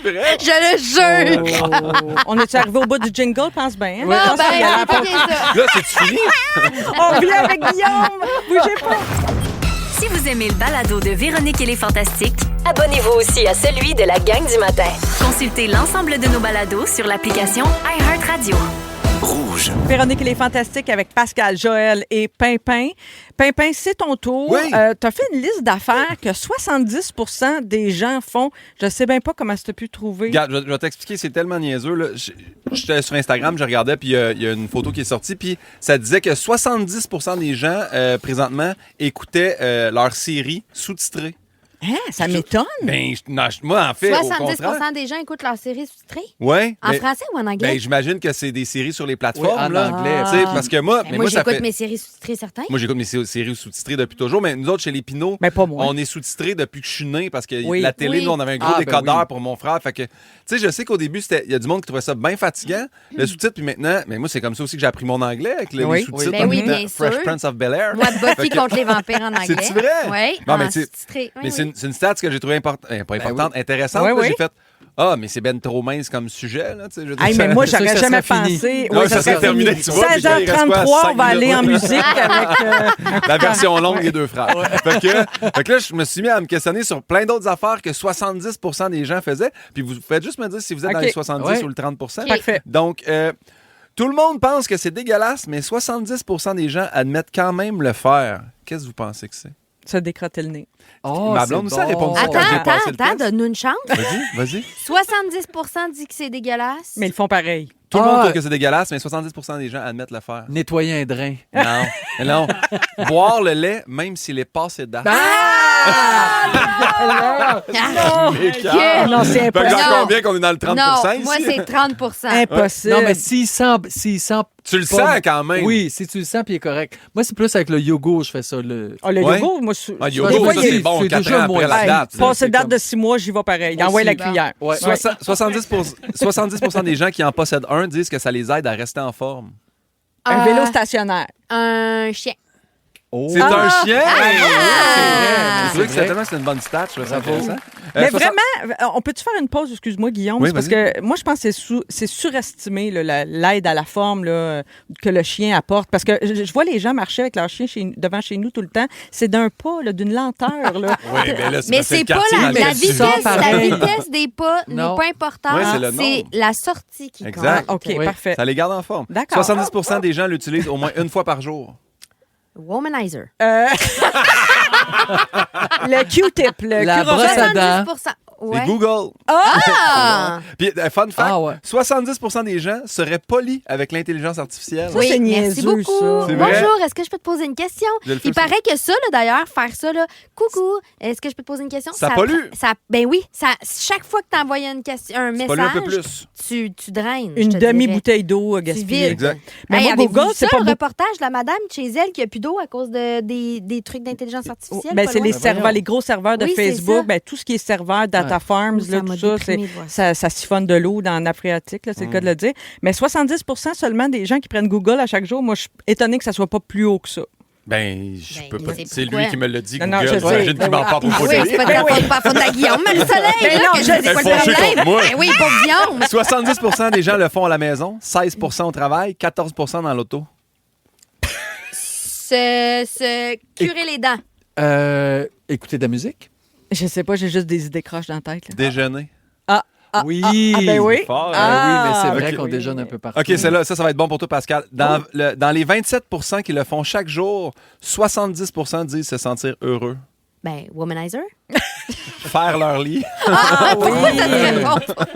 Je le jure! On est-tu arrivé au bout du jingle? Pense bien. Hein? Bon, Pense qu'il y a la ben, c'est ça. Là, c'est fini? On vient avec Guillaume! Bougez pas! Si vous aimez le balado de Véronique et les Fantastiques, abonnez-vous aussi à celui de la gang du matin. Consultez l'ensemble de nos balados sur l'application iHeartRadio. Rouge. Véronique, elle est fantastique avec Pascal, Joël et Pimpin. Pimpin, c'est ton tour. Oui. Tu as fait une liste d'affaires que 70 des gens font. Je sais bien pas comment tu as pu trouver. Regarde, je vais t'expliquer, c'est tellement niaiseux. Là. J'étais sur Instagram, je regardais, puis il y a une photo qui est sortie, puis ça disait que 70 des gens, présentement, écoutaient leur série sous-titrée. Hein? Ça m'étonne. Ben, moi, en fait, au 70 contraire. des gens écoutent leur série sous-titrée. Ouais. En mais- français ou en anglais? Ben, j'imagine que c'est des séries sur les plateformes. Oui, en là. anglais. Tu sais, parce que moi, Ben, mais moi, moi, ça j'écoute fait... mes séries sous-titrées, certains. Moi, j'écoute mes séries sous-titrées depuis toujours, mais nous autres, chez les Pinots, Mais pas moi. on est sous-titrés depuis que je suis né parce que Oui. la télé, Oui. nous, on avait un gros Ah, ben décodeur oui. pour mon frère. Fait que, tu sais, je sais qu'au début, il y a du monde qui trouvait ça bien fatigant, le sous-titre, puis maintenant, mais moi, c'est comme ça aussi que j'ai appris mon anglais avec les Oui. sous-titres. Ben oui, en même bien temps. Fresh sûr. Prince of Bel-Air. Moi, Buffy Fait que- contre les vampires en anglais. C'est-tu vrai? Oui, Non, en mais tu sais, sous-titré. Oui, Mais oui. c'est une stat que j'ai trouvé pas importante, intéressante. Oui, Là, oui. j'ai fait, mais c'est ben trop mince comme sujet, là, tu sais, je veux dire, Hey, ça- mais moi, ça, j'aurais ça jamais serait fini. pensé. Non, Ouais, ça serait terminé, fini. tu vois, puis là, il reste quoi, 16h33, on 5 va aller en minutes? musique avec. La version longue des deux frères. Fait que là, je me suis mis à me questionner sur plein d'autres affaires que 70 des gens faisaient. Puis vous faites juste me dire si vous êtes dans OK. les 70 Ouais. ou le 30 Parfait. Donc, tout le monde pense que c'est dégueulasse, mais 70 des gens admettent quand même le faire. Qu'est-ce que vous pensez que c'est? Se décrotter le nez. Oh, Ma blonde c'est aussi a répondu ça bon. quand j'ai Attends, passé le test. donne-nous une chance. Vas-y. 70 dit que c'est dégueulasse. Mais ils font pareil. Tout le monde Ah. trouve que c'est dégueulasse, mais 70 des gens admettent le faire. Nettoyer un drain. Non. Non. Boire le lait, même s'il est passé date. Ah, Mécart. Non, c'est Fait que impossible. j'en conviens qu'on est dans le 30 non, ici. moi, c'est 30 Impossible. Non, mais s'il sent Tu le pas- sens quand même. Oui, si tu le sens, puis il est correct. Moi, c'est plus avec le yogourt, je fais ça. Ah, le Ouais. yogourt, moi, Ah, des yogourt, fois, ça, il est- c'est bon, c'est 4 déjà ans après moins- la Hey, date. là. passer c'est date comme- de 6 mois, j'y vais pareil. Envoie la cuillère. Ouais. 70 des gens qui en possèdent un disent que ça les aide à rester en forme. Un vélo stationnaire. Un chien. Oh. C'est un chien! Ah! Oui, c'est vrai. C'est C'est vrai que vrai. tellement c'est une bonne stat. Je trouve ça Bravo. intéressant. Mais 60 vraiment, on peut-tu faire une pause, excuse-moi, Guillaume? Oui, C'est parce vas-y. que moi, je pense que c'est surestimé, là, l'aide à la forme là, que le chien apporte. Parce que je vois les gens marcher avec leur chien devant chez nous tout le temps. C'est d'un pas, là, d'une lenteur. Là. Oui, mais là, Mais parce que c'est le pas quartier dans la lequel tu sors vitesse. La pareil. vitesse des pas n'est Non. pas importante. Ouais, c'est le c'est nombre. la sortie qui Exact. compte. OK, Oui. parfait. Ça les garde en forme. D'accord. 70 des gens l'utilisent au moins une fois par jour. Womanizer. Le Q-tip, le La cure-oreille. brosse à dents. 70 C'est ouais. Google. Ah! Puis, fun fact, Ah ouais. 70 des gens seraient polis avec l'intelligence artificielle. Ça, Oui, c'est merci niaiseux, beaucoup. ça. C'est vrai? Bonjour, est-ce que je peux te poser une question? Je le fais Il paraît que ça, là, d'ailleurs, faire ça, là, coucou, est-ce que je peux te poser une question? Ça pollue. Ben oui, chaque fois que tu envoies un Pollue un peu message, plus. tu draines. Une je te dirais. demi-bouteille d'eau Tu gaspillée. vides. Exact. Mais Hey, moi, avez-vous Google, vu c'est ça, pas le beaucoup. reportage de la madame chez elle qui a plus d'eau à cause des trucs d'intelligence artificielle? Ben, pas c'est loin? les Ben, voyons. serveurs, les gros serveurs de Oui, c'est Facebook, ça. ben, tout ce qui est serveur, Data Farms, Ça là, m'a tout ça, déprimée de voir ça siphonne de l'eau dans la nappe phréatique, là, c'est le cas de le dire. Mais 70 seulement des gens qui prennent Google à chaque jour, moi, je suis étonnée que ça soit pas plus haut que ça. Ben, je peux pas. c'est C'est pourquoi? lui qui me l'a dit, Non, non, Google. je sais. J'imagine qu'il m'en parle pour Oui, c'est pas de la faute de Guillaume, mais le soleil, Ben là, non, que je sais quoi le fâché contre problème. moi. Ben oui, pour Guillaume. 70% des gens le font à la maison, 16% au travail, 14% dans l'auto. Se curer les dents. Écouter de la musique? Je sais pas, j'ai juste des idées croches dans la tête. Là. Déjeuner. Oui. ben oui. Fort, Oui, mais c'est Ah, vrai ok. qu'on déjeune un peu partout. OK, celle-là, ça va être bon pour toi, Pascal. Dans les 27% qui le font chaque jour, 70% disent se sentir heureux. Ben, womanizer. Faire leur lit. Ah oui.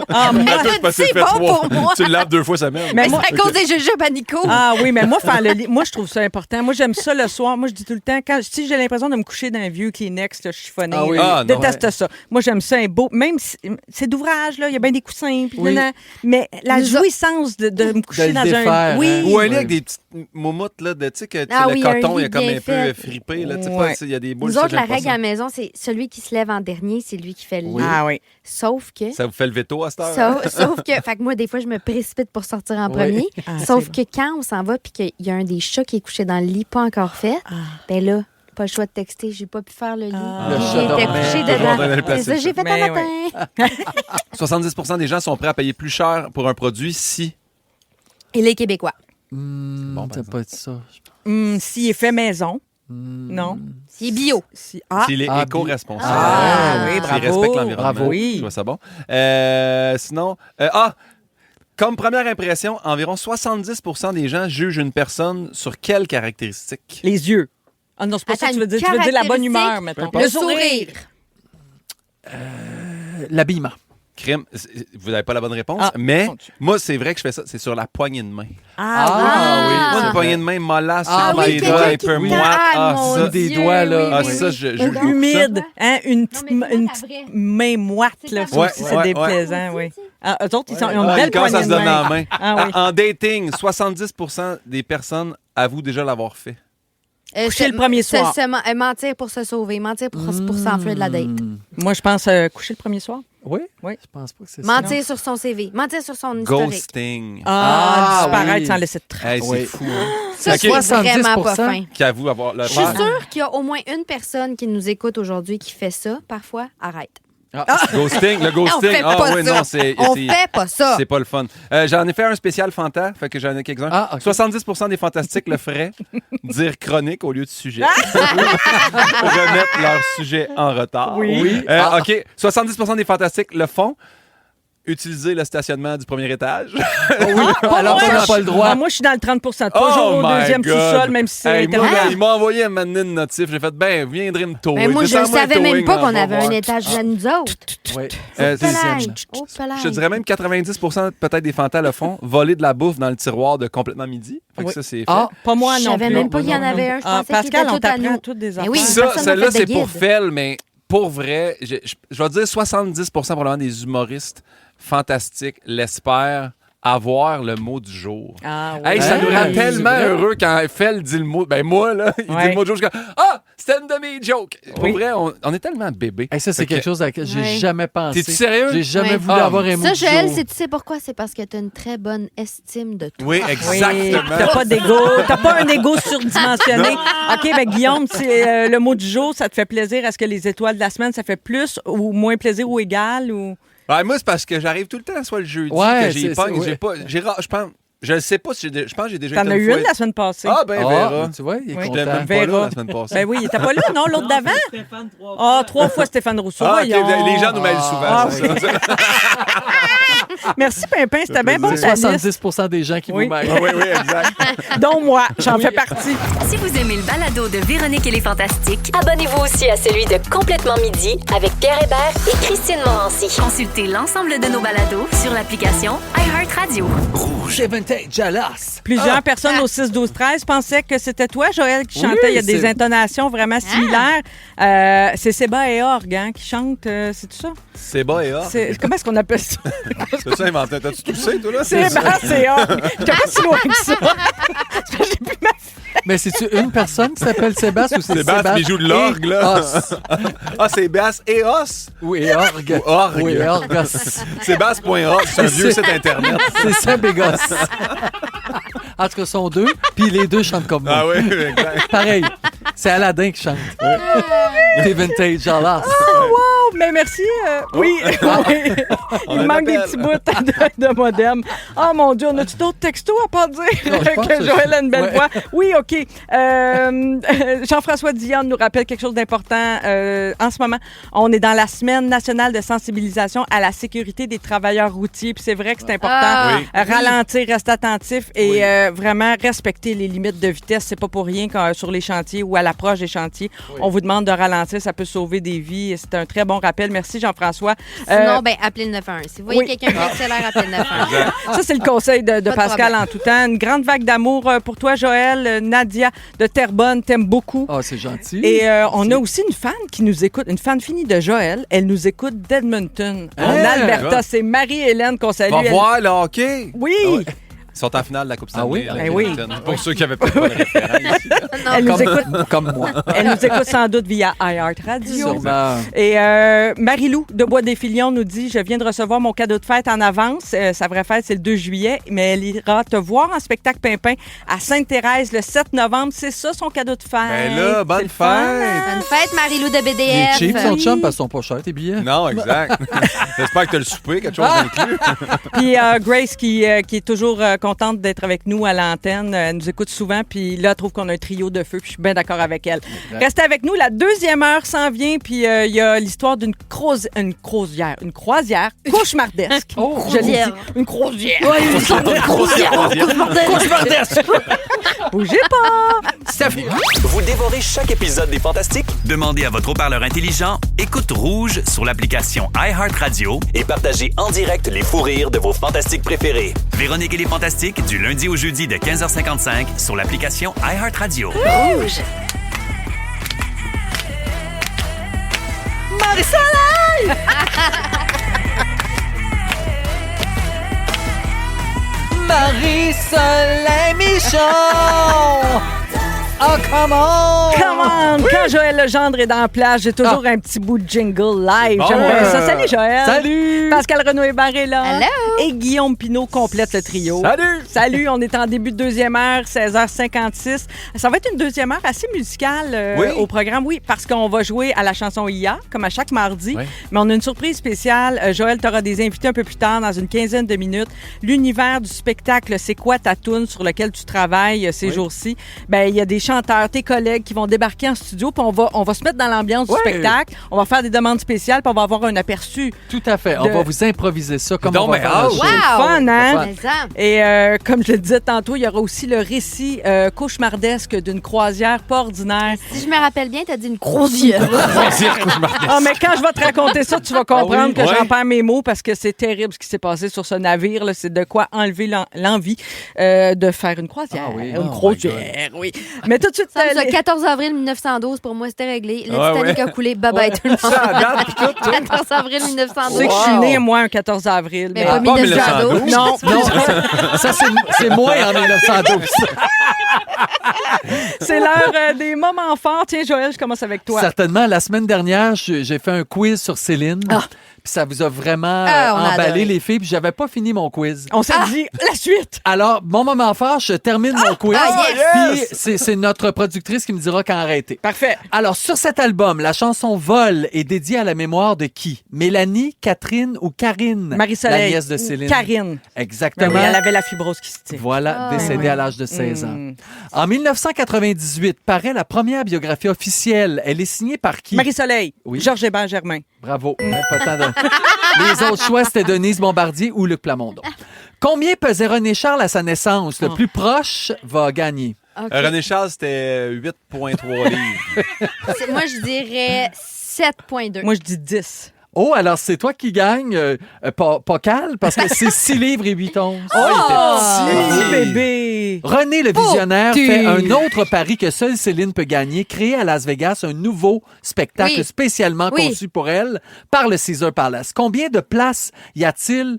Ah, moi, C'est bon pour moi. Tu le laves 2 fois semaine. Mais Mais moi- c'est à cause des jujubes à Nico. Ah oui, mais moi, faire le lit, moi, je trouve ça important. Moi, j'aime ça le soir. Moi, je dis tout le temps, si j'ai l'impression de me coucher dans un vieux Kleenex là, chiffonné, Ah oui. là, Ah, non. déteste ça. Moi, j'aime ça un beau, même si c'est d'ouvrage, là, il y a bien des coussins, puis Oui. mais la Nous jouissance de me coucher le dans défaire, un... Oui. hein. Ou un lit Ouais. avec des petites moumoutes, là, tu sais, que Ah le oui, un coton, il lit est comme bien un peu fait. frippé, là. Tu sais, Ouais. pas, il y a des boules. Nous ça, autres, la j'aime pas règle ça. à la maison, c'est celui qui se lève en dernier, c'est lui qui fait le lit. Oui. Ah oui. Sauf que... Ça vous fait le veto à cette heure? Sauf que, fait que moi, des fois, je me précipite pour sortir en Oui. premier. Ah, Sauf c'est que quand on s'en va puis qu'il y a un des chats qui est couché dans le lit, pas encore fait, ben là, pas le choix de texter, j'ai pas pu faire le lit. Ah. Le Puis chat J'étais dormait. couché Toujours en train d'aller dedans. placer C'est ça, le j'ai fait Mais un matin. 70% des gens sont prêts à payer plus cher pour un produit si... Et les Québécois. Bon, C'est ben, pas ça. S'il est fait maison, non. C'est bio. S'il est Ah, éco-responsable. Ah, oui, S'il bravo. respecte l'environnement. Bravo. Oui. Je vois ça bon. Sinon, comme première impression, environ 70% des gens jugent une personne sur quelles caractéristiques? Les yeux. Ah non, c'est pas ça que Attends, tu veux dire. une Tu veux dire la bonne caractéristique, humeur, mettons. Le sourire. L'habillement. Crime, vous n'avez pas la bonne réponse, Ah, mais mon Dieu. moi, c'est vrai que je fais ça. C'est sur la poignée de main. Ah, Moi, Ah. une poignée de main mollasse, Ah, sur oui, les quelqu'un doigts, qui un peu te- moite. Ah, Ah, mon ça, des Dieu, doigts, là. ah, oui, ça, oui. je Ou goûte humide, hein, une petite Non, mais une c'est pas petite la vraie. main moite, là. C'est Ça pas aussi, vrai. c'est Ouais, déplaisant, oui. Ah, eux autres, ils ont une Ah, belle il commence à poignée se de donner main. en main. Ah oui. En dating, 70% des personnes avouent déjà l'avoir fait. Coucher le premier soir. Mentir pour se sauver, mentir pour s'enfuir de la date. Moi, je pense coucher le premier soir. Oui? Oui. Je pense pas que c'est ça. Mentir sur son CV, mentir sur son historique. Ghosting. Ah, Ah, disparaître oui. sans laisser de traces. Hey, c'est Oui. fou, hein? Ça, Ok. c'est vraiment pas 70%. fin. Qui avoue avoir le Je suis sûre qu'il y a au moins une personne qui nous écoute aujourd'hui qui fait ça. Parfois, arrête. Ghosting, le On ghosting. fait Ah pas oui, ça. non, c'est On fait pas ça. c'est pas le fun. J'en ai fait un spécial Fanta, fait que j'en ai quelques-uns. Ah, ok. 70% des fantastiques le feraient, dire chronique au lieu de sujet. Remettre leur sujet en retard. Oui. OK. 70% des fantastiques le font. Utiliser le stationnement du premier étage. Alors, moi, on n'a pas le droit. Ah, moi, je suis dans le 30 toujours au my deuxième God. sous-sol, même si c'est Hey, moi, intérieur. il m'a envoyé un matin une notif. J'ai fait, viendrez me tower. Mais moi, je ne Descends-moi un savais même towing, pas on qu'on va avait voir. un étage à nous autres. Oui. Euh, Pelage. c'est- Oh, pelage. Je te dirais même 90% peut-être des fantas le font. Voler de la bouffe dans le tiroir de complètement midi. Fait que Oui. ça, c'est fait. Ah, pas moi Je non plus. savais même pas qu'il y en Non, avait non. un. Je Ah, pensais qu'il Pascal, était on tout à t'apprend nous. toutes des Mais affaires. oui. Ça, personne n'a celle-là, fait de c'est pour guide. Fel, mais pour vrai, je vais dire 70% probablement des humoristes fantastiques l'espèrent avoir le mot du jour. Ah, oui. Hey, ça nous rend Hey, tellement c'est vrai. heureux quand Fel dit le mot. Ben moi, là, il dit Ouais. le mot du jour. Je suis comme, ah, c'était une de mes jokes. Pour Oui. vrai, on est tellement bébés. Hey, ça, c'est Fait que- quelque chose à laquelle j'ai Ouais. jamais pensé. T'es-tu sérieux? J'ai jamais Ouais. voulu Ah, avoir un mot Ça, du Joël, jour. tu sais pourquoi? C'est parce que tu as une très bonne estime de toi. Oui, Oui, exactement. t'as pas d'ego, t'as pas un ego surdimensionné. OK, ben Guillaume, c'est le mot du jour, ça te fait plaisir. Est-ce que les étoiles de la semaine, ça fait plus ou moins plaisir ou égal ou Ouais, moi, c'est parce que j'arrive tout le temps, soit le jeudi, Ouais, que j'ai c'est- pas. c'est- J'ai pas. Je pense. Je ne sais pas si j'ai. Je pense que j'ai déjà t'en été as eu fois- une la semaine passée? Ah, ben, Vera. tu vois, il est Oui. Je l'ai content. même pas là Vera. la semaine passée. Ben oui, il était pas là, non, l'autre d'avant? Ah, 3 fois Stéphane Rousseau. Ah, ok, voyons. les gens nous mêlent souvent. Ah, c'est ça. Merci, Pimpin, c'était bien bon, C'est ta liste. 70% des gens qui Oui. vous mêlent. Ah, oui, oui, exact. Dont moi, j'en fais partie. Si vous aimez le balado de Véronique et les Fantastiques, abonnez-vous aussi à celui de Complètement Midi avec Pierre Hébert et Christine Morancy. Consultez l'ensemble de nos balados sur l'application iHeartRadio. J'ai vintage jealous. Plusieurs personnes au 6-12-13 pensaient que c'était toi, Joël, qui chantait. Oui, Il y a des c'est- intonations vraiment similaires. C'est Séba et Orgue hein, qui chantent. C'est tout ça? C'est bas et hors. Comment est-ce qu'on appelle ça? C'est ça inventé. T'as-tu toussé, toi, là? Séba et Orgue. J'étais pas si loin que ça. C'est parce que j'ai plus ma... Mais c'est-tu une personne qui s'appelle Sébastien ou c'est Sébastien, mais il joue de l'orgue, et là. os? Ah, c'est Bass et Os. Oui, orgue. Ou orgue. Oui, orgos. Sébastien.os, c'est un vieux site Internet. C'est ça, Bégos. En tout cas, sont deux, puis les deux chantent comme moi. Ah oui, exact. Pareil. C'est Aladdin qui chante. Des vintage Jalas. Oh, mais merci. Oui, oui. Il a manque un des appel. petits bouts de modem. Oh mon Dieu, on a-tu d'autres textos à part dire Non, je pense que que Joël a une belle ouais. voix? Oui, OK. Jean-François Dionne nous rappelle quelque chose d'important. En ce moment, on est dans la semaine nationale de sensibilisation à la sécurité des travailleurs routiers. Puis c'est vrai que c'est important. Ah, Oui. Ralentir, rester attentif et vraiment respecter les limites de vitesse. C'est pas pour rien que sur les chantiers ou à l'approche des chantiers, on vous demande de ralentir. Ça peut sauver des vies. C'est un très bon rappel. Merci, Jean-François. Sinon, ben, appelez le 911. Si vous voyez oui. quelqu'un qui accélère, appelez le 911. Ça, c'est le conseil de Pas de Pascal problème. en tout temps. Une grande vague d'amour pour toi, Joël. Nadia de Terrebonne t'aime beaucoup. Ah, c'est gentil. Et on a aussi une fan qui nous écoute, une fan finie de Joël. Elle nous écoute d'Edmonton, en Ah, Alberta. C'est Marie-Hélène qu'on salue. Va Elle- voir le hockey. Oui! Ah ouais. Ils sont en finale de la Coupe Stanley. oui? avec Ben oui. Edmonton. Pour ceux qui n'avaient pas de référence. Elle nous écoute, Comme moi. elle nous écoute sans doute via iHeartRadio. Sûrement. Et Marie-Lou de Bois-des-Filions nous dit « Je viens de recevoir mon cadeau de fête en avance. Sa vraie fête, c'est le 2 juillet, mais elle ira te voir en spectacle Pimpin à Sainte-Thérèse le 7 novembre. C'est ça, son cadeau de fête. Ben là, bonne C'est le fun, fête. hein? Bonne fête, Marie-Lou de Les BDF. chips sont chum parce qu'ils sont pas chers, tes billets. Non, exact. J'espère que tu as le souper, quelque chose d'inclus. Puis Grace qui est toujours contente d'être avec nous à l'antenne. Elle nous écoute souvent, puis là, elle trouve qu'on a un trio de feu, puis je suis bien d'accord avec elle. Restez avec nous, la deuxième heure s'en vient, puis il y a l'histoire d'une croisière cauchemardesque. Je l'ai dit, une croisière. Une croisière. Bougez pas! Vous dévorez chaque épisode des Fantastiques? Demandez à votre haut-parleur intelligent Écoute Rouge sur l'application iHeartRadio et partagez en direct les fous rires de vos Fantastiques préférés. Véronique et les Fantastiques, du lundi au jeudi de 15h55 sur l'application iHeartRadio. Rouge. Marie-Soleil Michon! Oh, come on! Come on! Quand Joël Legendre est dans la plage, j'ai toujours un petit bout de jingle live. J'aime bien ça. Salut, Joël! Salut! Pascal Renaud-Hébert est là. Hello! Et Guillaume Pinault complète le trio. Salut! Salut, on est en début de deuxième heure, 16h56. Ça va être une deuxième heure assez musicale Oui. au programme, oui, parce qu'on va jouer à la chanson IA, comme à chaque mardi. Oui. Mais on a une surprise spéciale. Joël, tu auras des invités un peu plus tard, dans une quinzaine de minutes. L'univers du spectacle, c'est quoi ta toune sur lequel tu travailles ces jours-ci? Ben, il y a des chanteurs, tes collègues qui vont débarquer en studio, puis on va se mettre dans l'ambiance du Ouais. spectacle. On va faire des demandes spéciales, puis on va avoir un aperçu. Tout à fait. On De- va vous improviser ça comme Donc, on va ben, faire ah, le show. Wow! Fun, hein? Mais ça. Et comme je le disais tantôt, il y aura aussi le récit cauchemardesque d'une croisière pas ordinaire. Si je me rappelle bien, t'as dit une croisière. Ah, mais quand je vais te raconter ça, tu vas comprendre Ah oui? que Ouais. j'en perds mes mots parce que c'est terrible ce qui s'est passé sur ce navire. Là. C'est de quoi enlever l'envie de faire une croisière. Ah oui? Une Oh my croisière, oui. Mais tout de suite, Ça, le les- 14 avril 1912, pour moi, c'était réglé. Le Ouais, Titanic ouais. a coulé. Bye-bye tout le monde. Ça, à date, puis tout, tout. 14 avril tu 1912. sais que je suis Wow. née, moi, un 14 avril. Mais mais- pas pas 1912. 1912. Non, Non, ça c'est moi en 1912. c'est l'heure des moments forts. Tiens, Joël, je commence avec toi. Certainement. La semaine dernière, j'ai fait un quiz sur Céline. Puis ça vous a vraiment Ah, on a emballé, adoré. les filles. Puis j'avais pas fini mon quiz. On s'est dit la suite. Alors, mon moment fort, je termine mon quiz. Puis c'est notre productrice qui me dira quand arrêter. Parfait. Alors, sur cet album, la chanson Vol est dédiée à la mémoire de qui? Mélanie, Catherine ou Karine? Marie-Soleil. La nièce de Céline. Karine. Exactement. Oui, elle avait la fibrose kystique. Voilà, Ah, décédée ouais. à l'âge de 16 ans. Mm. En 1998, paraît la première biographie officielle. Elle est signée par qui? Marie-Soleil. Oui. Georges Hébert Germain. Bravo. Pas tant de- Les autres choix, c'était Denise Bombardier ou Luc Plamondon. Combien pesait René Charles à sa naissance? Le plus proche va gagner. OK. René Charles, c'était 8,3 livres. Moi, je dirais 7,2. Moi, je dis 10. Oh, alors c'est toi qui gagne, pas Cal, parce que c'est 6 livres et 8 onces. Petit bébé. René le visionnaire Petit. fait un autre pari que seule Céline peut gagner, créer à Las Vegas un nouveau spectacle Oui. spécialement Oui. conçu pour elle par le Caesar Palace. Combien de places y a-t-il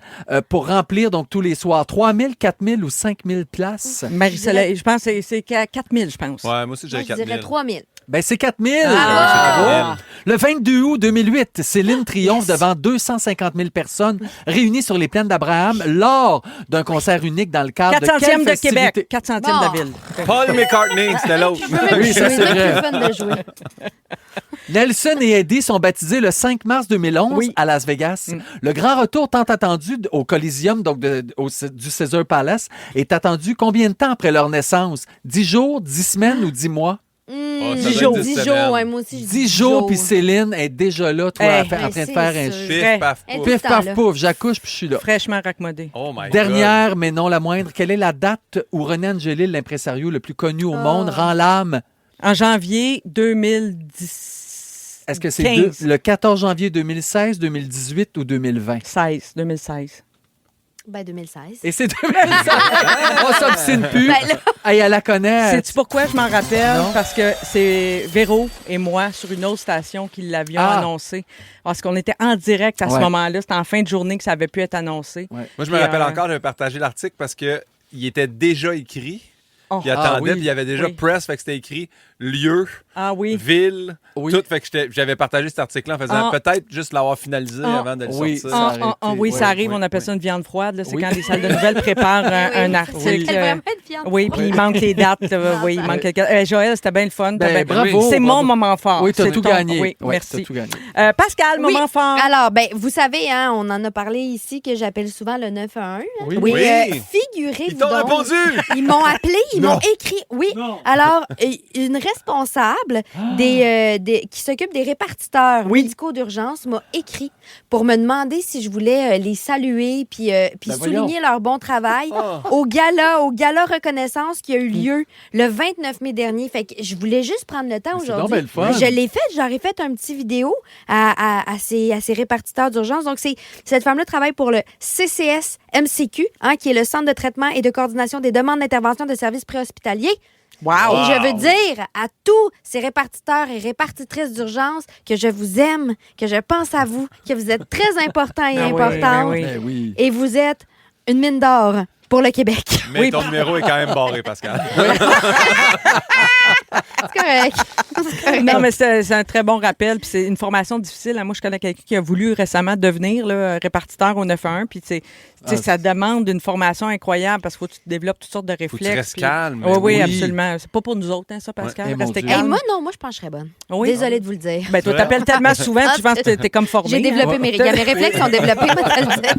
pour remplir donc tous les soirs? 3 000, 4 000 ou 5 000 places? Marie-Soleil, je pense que c'est 4 000, je pense. Ouais, moi aussi, Moi, j'avais je 4 dirais 000. 3 000. Ben, c'est 4000. Ah! Le 22 août 2008, Céline triomphe devant 250 000 personnes réunies sur les plaines d'Abraham lors d'un concert unique dans le cadre de 400e quelle de festivité? Québec. 400e de la ville. Paul McCartney, c'était l'autre. Oui, ça, c'est vrai. plus fun de jouer. Nelson et Eddie sont baptisés le 5 mars 2011 Oui. à Las Vegas. Le grand retour tant attendu au Coliseum, donc du Caesars Palace, est attendu combien de temps après leur naissance? 10 jours, 10 semaines ou 10 mois? 10 jours. 10 jours, ouais, moi aussi. je dis 10 jours, puis Céline est déjà là, toi, Hey. en train de C'est faire un sûr. Pif, paf, Elle pouf. Pif, paf, là. pouf, j'accouche, puis je suis là. Fraîchement raccommodé. Oh my God. Dernière, mais non la moindre, quelle est la date où René Angélil, l'impresario le plus connu au monde, rend l'âme? En janvier 2010. Est-ce que c'est 15. le 14 janvier 2016, 2018 ou 2020? 2016. Ben, 2016. Et c'est 2016! On s'obstine plus. Ben là- Hey, elle la connaît. Sais-tu pourquoi je m'en rappelle? Non. Parce que c'est Véro et moi sur une autre station qui l'avions annoncé. Parce qu'on était en direct à ce Ouais. moment-là. C'était en fin de journée que ça avait pu être annoncé. Ouais. Moi, je me Puis, rappelle encore, j'avais partagé l'article parce que il était déjà écrit. Oh. Puis il attendait, oui. puis il y avait déjà Oui. press, fait que c'était écrit lieu, Ah oui. ville, Oui. tout. Fait que j'avais partagé cet article-là en faisant Ah. peut-être juste l'avoir finalisé Ah. avant de le Oui. sortir. Ça aurait été- Oui, ça ouais, arrive. ouais, on appelle ouais. ça une viande froide. là. C'est Oui. quand les salles de nouvelles préparent un article. Elle vraiment être fière. Oui, puis il manque les dates. Oui, il manque quelques... Joël, c'était bien le fun. Ben, T'as bien- bravo, C'est bravo. mon moment fort. Oui, t'as C'est tout ton- gagné. Oui, Ouais, merci. t'as tout gagné. Pascal, Oui. moment fort. Alors, ben, vous savez, hein, on en a parlé ici que j'appelle souvent le 911. Oui. Oui, Oui. figurez-vous Ils t'ont donc, répondu! Ils m'ont appelé, ils Non. m'ont écrit. Oui. Alors, une responsable qui s'occupe des répartiteurs médicaux d'urgence m'a écrit pour me demander si je voulais les saluer puis Ben souligner leur bon travail au gala reconnaissance qui a eu lieu le 29 mai dernier. Fait que je voulais juste prendre le temps Mais c'est aujourd'hui. donc bien le fun. Je l'ai fait, j'aurais fait un petit vidéo à ces répartiteurs d'urgence. Donc, cette femme-là travaille pour le CCS-MCQ, hein, qui est le Centre de traitement et de coordination des demandes d'intervention de services préhospitaliers. Wow. Et je veux dire à tous ces répartiteurs et répartitrices d'urgence que je vous aime, que je pense à vous, que vous êtes très importants et Ah oui, importantes. oui, Ben oui. Et vous êtes une mine d'or pour le Québec. Mais ton numéro est quand même barré, Pascal. C'est correct. C'est correct. Non, mais c'est un très bon rappel. Puis c'est une formation difficile. Moi, je connais quelqu'un qui a voulu récemment devenir là, répartiteur au 911. Puis, ça demande une formation incroyable parce qu'il faut que tu développes toutes sortes de réflexes. Faut que tu restes puis- calme. Oui, oui, Oui. absolument. C'est pas pour nous autres, hein, ça, Pascal. Ouais. Eh, mon Restez Dieu. Hey, calme. moi, non, moi, je pense que je serais bonne. Oui. Désolée de vous le dire. Ben, toi, t'appelles tellement souvent, tu penses que t'es comme formé. J'ai développé mes réflexes sont développés, moi, je te le dire.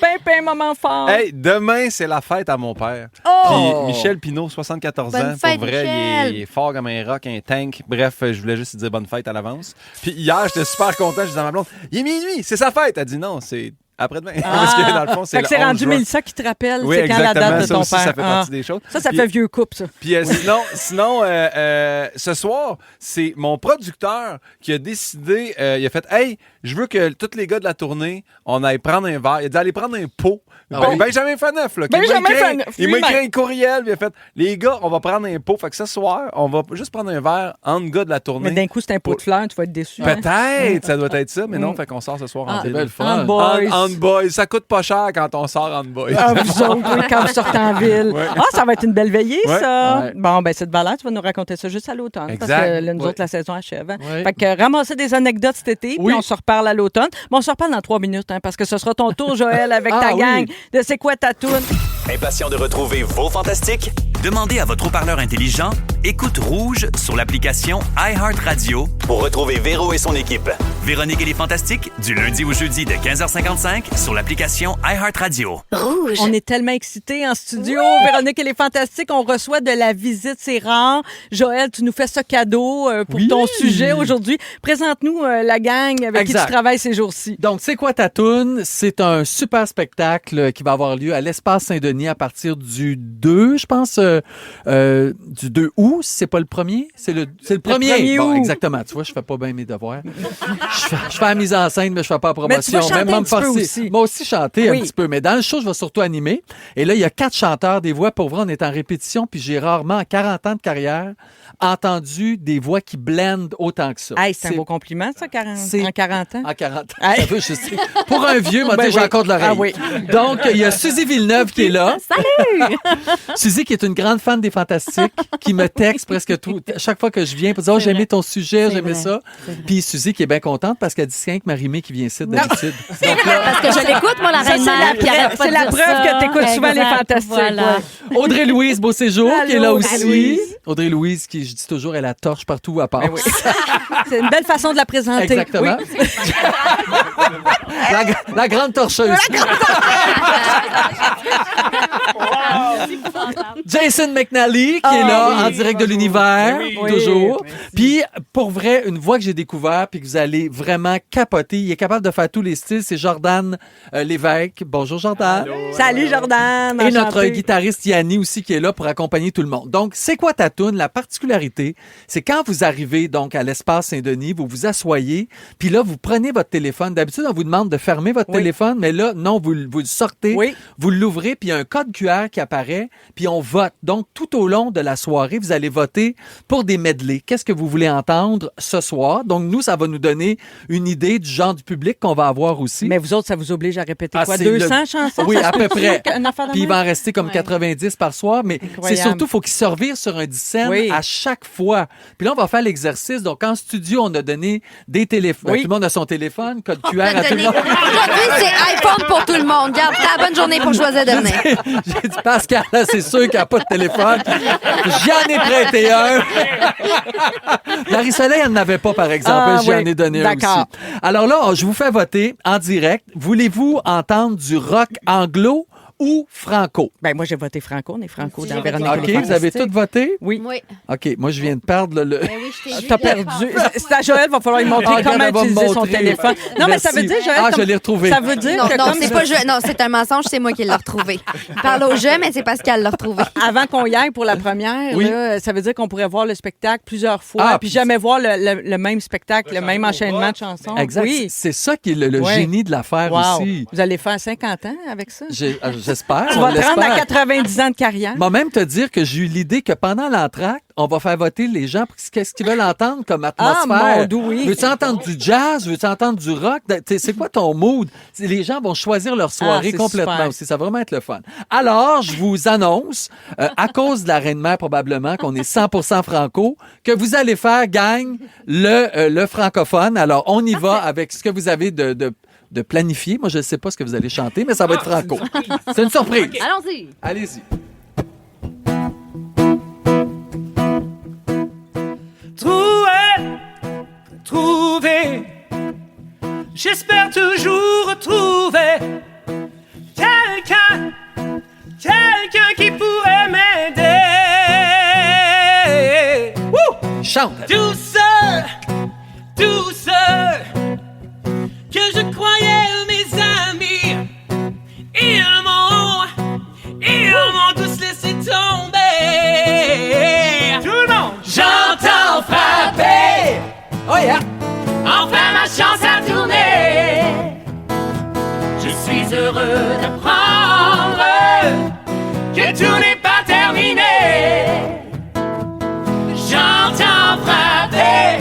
Pimpin, moment fort. Hey, demain, c'est la fête à mon père. Oh! Puis Michel Pinault, 74 Bonne ans. fête, Pour vrai, Michel. il est fort comme un rock, un tank. Bref, je voulais juste lui dire bonne fête à l'avance. Puis hier, j'étais super content. Je disais à ma blonde, il est minuit, c'est sa fête. Elle dit non, c'est après-demain. Parce que dans le fond, c'est Fait que le c'est 11 rendu juin. Mélissa qui te rappelle Oui, c'est quand la exactement. date de Ça ton aussi, père. ça fait partie des choses. Ça Puis- fait vieux couple, ça. Puis sinon ce soir, c'est mon producteur qui a décidé, il a fait « Hey, je veux que tous les gars de la tournée, on aille prendre un verre. » Il a dit « Allez prendre un pot. oui. Benjamin Faneuf, là. qui Benjamin m'a écrit- Faneuf, Il m'a écrit lui-même. un courriel, puis il a fait « Les gars, on va prendre un pot. » Fait que ce soir, on va juste prendre un verre entre gars de la tournée. Mais d'un coup, c'est un pot de fleurs, tu vas être déçu. hein. Peut-être, ça doit être ça, mais non, fait qu'on sort ce soir en Ah, ville. belle fun. En boys. En boys. Ça coûte pas cher quand on sort en boys. Ah, vous autres, oui, quand vous sortez en ville. Ouais. Ah, ça va être une belle veillée, Ouais. ça. Ouais. Bon, ben cette valeur, tu vas nous raconter ça juste à l'automne. Parce Exact. que là, nous Ouais. autres, la saison achève. Hein. Ouais. Fait que ramasser des anecdotes cet été, Oui. puis on se reparle à l'automne. Mais on se reparle dans 3 minutes, hein, parce que ce sera ton tour, Joël, avec Ah, ta oui. gang de C'est quoi ta toune? Impatient de retrouver vos fantastiques? Demandez à votre haut-parleur intelligent Écoute Rouge sur l'application iHeartRadio pour retrouver Véro et son équipe. Véronique et les Fantastiques, du lundi au jeudi de 15h55 sur l'application iHeartRadio. Rouge. On est tellement excités en studio. Véronique, elle est fantastique. On reçoit de la visite, c'est rare. Joël, tu nous fais ce cadeau pour Oui. ton sujet aujourd'hui. Présente-nous la gang avec qui Exact. tu travailles ces jours-ci. Donc, C'est quoi ta toune? C'est un super spectacle qui va avoir lieu à l'Espace Saint-Denis à partir du 2, je pense, du 2 août. C'est pas le premier? C'est le premier. 1er Bon, août. exactement. Tu vois, je fais pas bien mes devoirs. je fais la mise en scène, mais je fais pas la promotion. Mais tu vas chanter Même un me petit peu forcer. aussi. Moi aussi chanter Oui. un petit peu. Mais dans le show, je vais surtout animer. Et là, il y a 4 chanteurs, des voix. Pour vrai, on est en répétition. Puis j'ai rarement, en 40 ans de carrière, entendu des voix qui blendent autant que ça. Hey, c'est un beau compliment, ça, c'est- en 40 ans. En 40 ans. Hey. Ça veut, je sais. Pour un vieux, moi, Ben j'ai oui. encore de l'oreille. Ah oui. Donc, il y a Suzy Villeneuve qui est là. Salut! Suzy qui est une grande fan des Fantastiques, qui me texte presque tout. Chaque fois que je viens pour dire, j'ai aimé ton sujet, j'ai aimé ça. Puis Suzy qui est bien contente parce qu'elle dit, c'est rien que Marie-Mé qui vient ici d'habitude. Parce que je l'écoute, moi, la reine-mère. C'est la preuve que tu écoutes souvent les fantastiques. Voilà. Audrey-Louise Beauséjour qui est là Allô, aussi. Louise. Audrey-Louise qui, je dis toujours, elle a la torche partout où elle passe. Ben oui. C'est une belle façon de la présenter. Exactement. Oui. La grande torcheuse. Jason McNally qui est là en direct de l'univers, toujours. Oui. Puis pour vrai, une voix que j'ai découvert puis que vous allez vraiment capoter, il est capable de faire tous les styles, c'est Jordan Lévesque. Bonjour Jordan. Salut Jordan. Et notre Enchanté. guitariste Yanni aussi qui est là pour accompagner tout le monde. Donc, c'est quoi ta toune? La particularité, c'est quand vous arrivez donc à l'espace Saint-Denis, vous vous asseyez, puis là, vous prenez votre téléphone. D'habitude, on vous demande de fermer votre téléphone, mais là, non, vous le sortez, vous l'ouvrez, puis il y a un code QR qui apparaît, puis on vote. Donc, tout au long de la soirée, vous allez voter pour des medleys. Qu'est-ce que vous voulez entendre ce soir? Donc, nous, ça va nous donner une idée du genre du public qu'on va avoir aussi. Mais vous autres, ça vous oblige à répéter quoi? c'est 200 chansons? Oui, Ça à se peu peut-tu, près. une affaire de Puis il même? va en rester comme 90 par soir, mais c'est surtout, il faut qu'ils se revirent sur un 10 cents à chaque fois. Puis là, on va faire l'exercice. Donc, en studio, on a donné des téléphones. Tout le monde a son téléphone, code QR à tout le monde. Aujourd'hui, c'est iPhone pour tout le monde. Garde, t'as la bonne journée pour choisir de venir. J'ai dit, Pascal, là, c'est sûr qu'il n'y a pas de téléphone. J'en ai prêté un. Marie-Soleil, elle n'en avait pas, par exemple. J'en ai donné un aussi. Alors là, je vous fais voter en direct. Voulez-vous entendre du rock anglo ou franco? Ben moi, j'ai voté franco. On est franco dans J'ai Véronique. voté OK, vous avez tous voté? Oui. OK, moi, je viens de perdre le... Ben oui, je t'ai vu. T'as perdu. C'est à Joël, il va falloir lui montrer comment utiliser son téléphone. Non, mais ça veut dire, Joël... je l'ai retrouvé. Ça veut dire que Non, comme c'est pas je. Non, c'est un mensonge, c'est moi qui l'ai retrouvé. Parle au jeu, mais c'est Pascal l'a retrouvé. avant qu'on y aille pour la première, Oui. là, ça veut dire qu'on pourrait voir le spectacle plusieurs fois, puis jamais voir le même spectacle, le même enchaînement de chansons. Exact. Oui. C'est ça qui est le génie de l'affaire Wow. aussi. Vous allez faire 50 ans avec ça? J'espère. Tu on vas te rendre à l'espère. 90 ans de carrière. Moi même te dire que j'ai eu l'idée que pendant l'entracte, on va faire voter les gens pour qu'est-ce qu'ils veulent entendre comme atmosphère. mon doux, oui. Veux-tu entendre du jazz? Veux-tu entendre du rock? C'est quoi ton mood? Les gens vont choisir leur soirée c'est complètement super. aussi. Ça va vraiment être le fun. Alors, je vous annonce, à cause de la Reine-Mère probablement, qu'on est 100% franco, que vous allez faire, gang, le francophone. Alors, on y va avec ce que vous avez de planifié. Moi, je ne sais pas ce que vous allez chanter, mais ça va être franco. C'est une surprise. Allons-y. Allez-y. Trouver, j'espère toujours retrouver quelqu'un qui pourrait m'aider. Chante. Douceur, que je croyais mes amis, ils m'ont tous laissé tomber. Tout le monde, j'entends frapper. Oh yeah! Enfin ma chance a tourné. Je suis heureux d'apprendre que tout n'est pas terminé. J'entends frapper,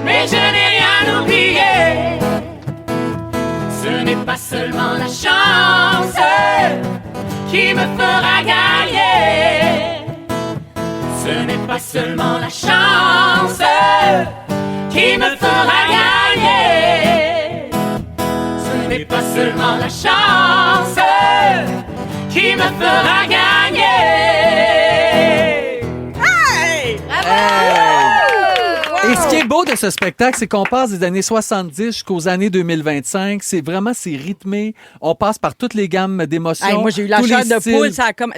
mais je n'ai rien oublié. Ce n'est pas seulement la chance qui me fera gagner. Ce n'est pas seulement la chance qui me fera gagner. Ce n'est pas seulement la chance qui me fera gagner. Hey! Et ce qui est beau de ce spectacle, c'est qu'on passe des années 70 jusqu'aux années 2025. C'est rythmé. On passe par toutes les gammes d'émotions. Hey, moi, j'ai eu la tous les chair de styles. poule.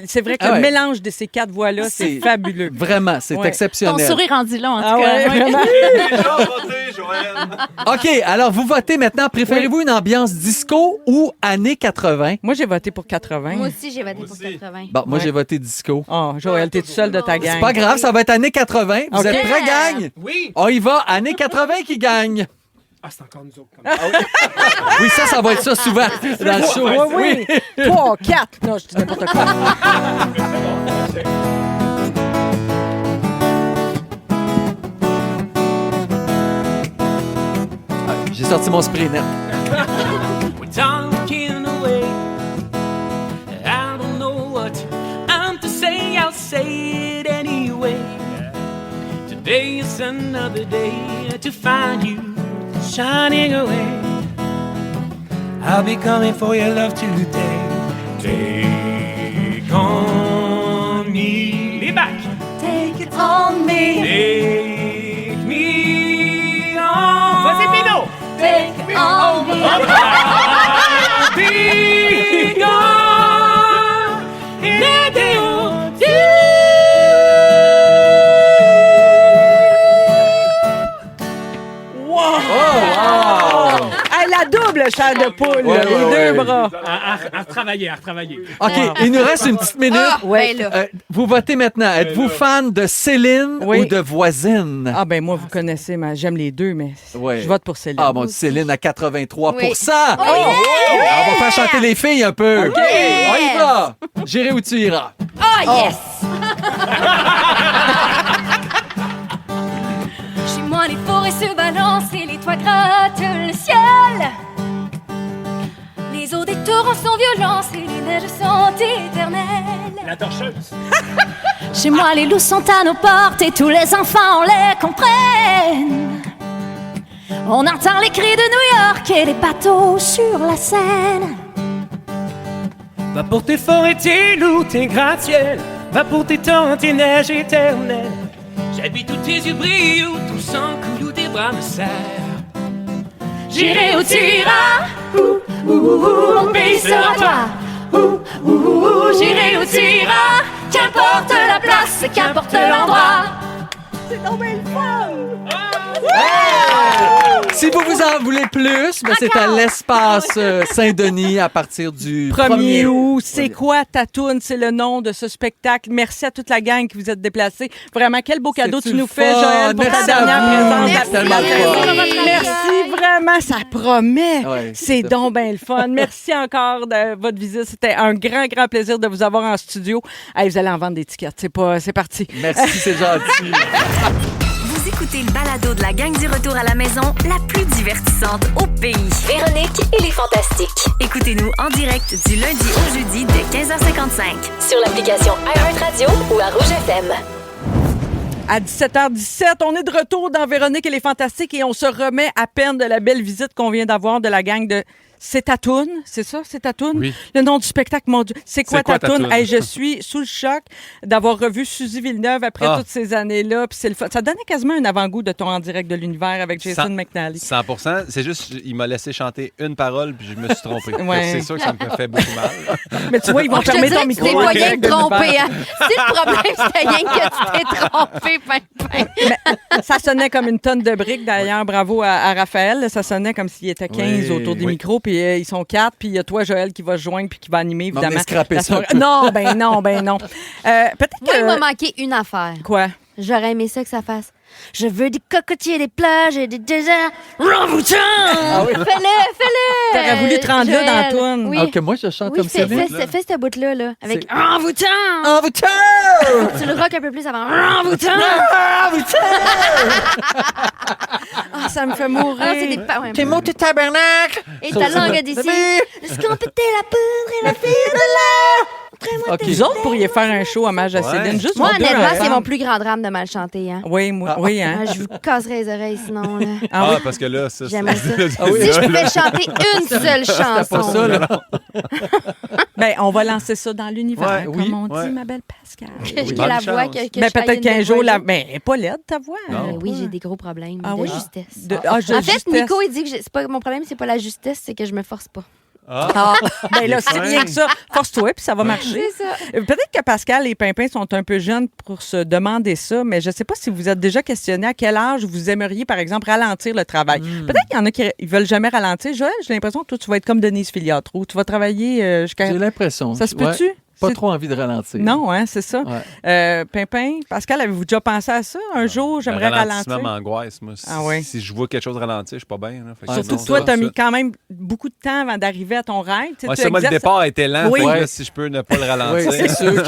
C'est vrai que Ah ouais. le mélange de ces quatre voix-là, c'est fabuleux. Vraiment, c'est Ouais. exceptionnel. Ton sourire rendu là, en tout Ah cas. ouais, Oui. vraiment. Déjà voté, Joël. OK, alors vous votez maintenant. Préférez-vous une ambiance disco ou années 80? Moi, j'ai voté pour 80. Moi aussi, j'ai voté pour 80. Bon, moi, Ouais. j'ai voté disco. Oh, Joël, t'es tout seul de ta gang. C'est pas grave, ça va être années 80. Vous OK. êtes prêts, gang? Oui! On y va, années 80 qui gagne. Ah, c'est encore nous autres. Oui, ça va être ça souvent dans le show. Oui, oui. 3, 4. Non, je dis n'importe quoi. J'ai sorti mon spray net. We're talking away. I don't know what I'm to say. I'll say it anyway. another day to find you shining away. I'll be coming for your love today. Take on me. Be back. Take it on me. Take me on. Voici Pino. Take it on me. Be gone. Let it on you. Hey, la double chair de poule, Ouais, les ouais, deux ouais. bras. À retravailler. OK, il nous reste une petite minute. Ouais, là. Vous votez maintenant. Êtes-vous fan de Céline Oui. ou de Voisine? Ah ben moi, vous connaissez, j'aime les deux, mais Ouais. je vote pour Céline. Ah bon, Céline à 83 Oui. On va faire chanter les filles un peu. OK, on y va. J'irai où tu iras. Ah, yes! Chez moi, les forêts se balancent et les toits grattent le ciel. Les eaux des torrents sont violences et les neiges sont éternelles. La torcheuse. Chez moi, les loups sont à nos portes et tous les enfants, on les comprenne. On entend les cris de New York et les bateaux sur la Seine. Va pour tes forêts, tes loups, tes gratte-ciels. Va pour tes torrents, tes neiges éternelles. J'habite où tes yeux brillent, où tout sang coule, où tes bras me serrent. J'irai où tu iras, mon pays sera toi. J'irai où tu iras, qu'importe la place, qu'importe l'endroit. Si vous en voulez plus, ben, c'est à l'espace Saint-Denis à partir du 1er août. C'est quoi ta toune? C'est le nom de ce spectacle. Merci à toute la gang qui vous êtes déplacés. Vraiment, quel beau cadeau C'est-tu tu nous le fais, fun? Joël, pour Merci ta à dernière vous. présence. Merci tellement le fun. Merci, vraiment, ça promet. Ouais, c'est donc bien le fun. Merci encore de votre visite. C'était un grand, grand plaisir de vous avoir en studio. Hey, vous allez en vendre des tickets. C'est parti. Merci, c'est gentil. Vous écoutez le balado de la gang du retour à la maison, la plus divertissante au pays. Véronique et les Fantastiques. Écoutez-nous en direct du lundi au jeudi dès 15h55 sur l'application iHeartRadio ou à Rouge FM. À 17h17, on est de retour dans Véronique et les Fantastiques et on se remet à peine de la belle visite qu'on vient d'avoir de la gang de C'est ta toune, c'est ça? C'est ta toune? Oui. Le nom du spectacle, mon Dieu. C'est quoi ta toune? toune? Hey, je suis sous le choc d'avoir revu Suzy Villeneuve après toutes ces années-là. Puis c'est le fun. Ça donnait quasiment un avant-goût de ton En direct de l'univers avec Jason McNally. 100%. C'est juste, il m'a laissé chanter une parole puis je me suis trompé. Ouais. C'est sûr que ça me fait beaucoup mal. Mais tu vois, ils vont Je te fermer dirais ton que micro. c'était en pas rien direct de de tromper. l'univers. Hein. Si le problème, c'était rien que tu t'es trompé, Mais ça sonnait comme une tonne de briques. D'ailleurs, bravo à Raphaël. Ça sonnait comme s'il était 15 Oui, autour des oui. micros. Puis ils sont 4. Puis il y a toi, Joël, qui va se joindre puis qui va animer, On va évidemment. scraper la ça un soirée. peu. Non, ben non, ben non. Peut-être Moi, il m'a que... manqué une affaire. Quoi? J'aurais aimé ça que ça fasse. Je veux des cocotiers, des plages et des déserts. Rambutan! Fais-le! T'aurais voulu te rendre là dans la Joël. toune. Oui. Ah, que moi, je chante Oui, comme Céline. fais cette bout-là, là, avec C'est- Rambutan! En voiture! Tu le rock un peu plus avant. Rambutan! Ah, ça me fait mourir. Ah, c'est des ouais. T'es monté tabernacle! Et ta langue d'ici. Jusqu'on pétait la poudre et la fille de l'air. OK. Vous autres pourriez faire un show hommage à Ouais. Céline. Juste Moi, vous deux honnêtement, c'est ensemble. mon plus grand drame de mal chanter. Hein. Oui, moi, oui, hein. Ah, je vous casserais les oreilles sinon. Là. Ah oui? parce que là, ça, J'aimerais ça. c'est- Si je pouvais chanter une seule chanson. pas ça, là. Ben, on va lancer ça dans l'univers, Ouais, comme oui, on dit, ouais. ma belle Pascal. Que j'ai Bonne la chance. voix que Ben, je peut-être qu'un jour, la... ben, elle est pas laide, ta voix. Non. Oui, j'ai des gros problèmes Ah de oui? justesse. En En fait, Nico, il dit que c'est pas mon problème, c'est pas la justesse, c'est que je me force pas. Ah, ben là, c'est rien que ça. Force-toi, puis ça va marcher. C'est ça. Peut-être que Pascal et Pimpin sont un peu jeunes pour se demander ça, mais je ne sais pas si vous êtes déjà questionné à quel âge vous aimeriez, par exemple, ralentir le travail. Peut-être qu'il y en a qui ne veulent jamais ralentir. Joël, j'ai l'impression que toi, tu vas être comme Denise Filiatro. Tu vas travailler jusqu'à... J'ai l'impression. Ça se Ouais. peut-tu? Pas C'est- trop envie de ralentir. Non, hein, c'est ça. Ouais. Pimpin, Pascal, avez-vous déjà pensé à ça? Un jour, j'aimerais Le ralentissement ralentir. m'angoisse, moi. Si, Ah oui. si je vois quelque chose ralentir, je suis pas bien. Là. Fait que Ouais, Surtout non, que toi, ça, tu as ça. mis quand même beaucoup de temps avant d'arriver à ton rêve. Tu sais, Ouais, tu ça, moi, le exerces- départ a été lent. Oui. Fait que là, Ouais. si je peux ne pas le Oui, ralentir. c'est sûr.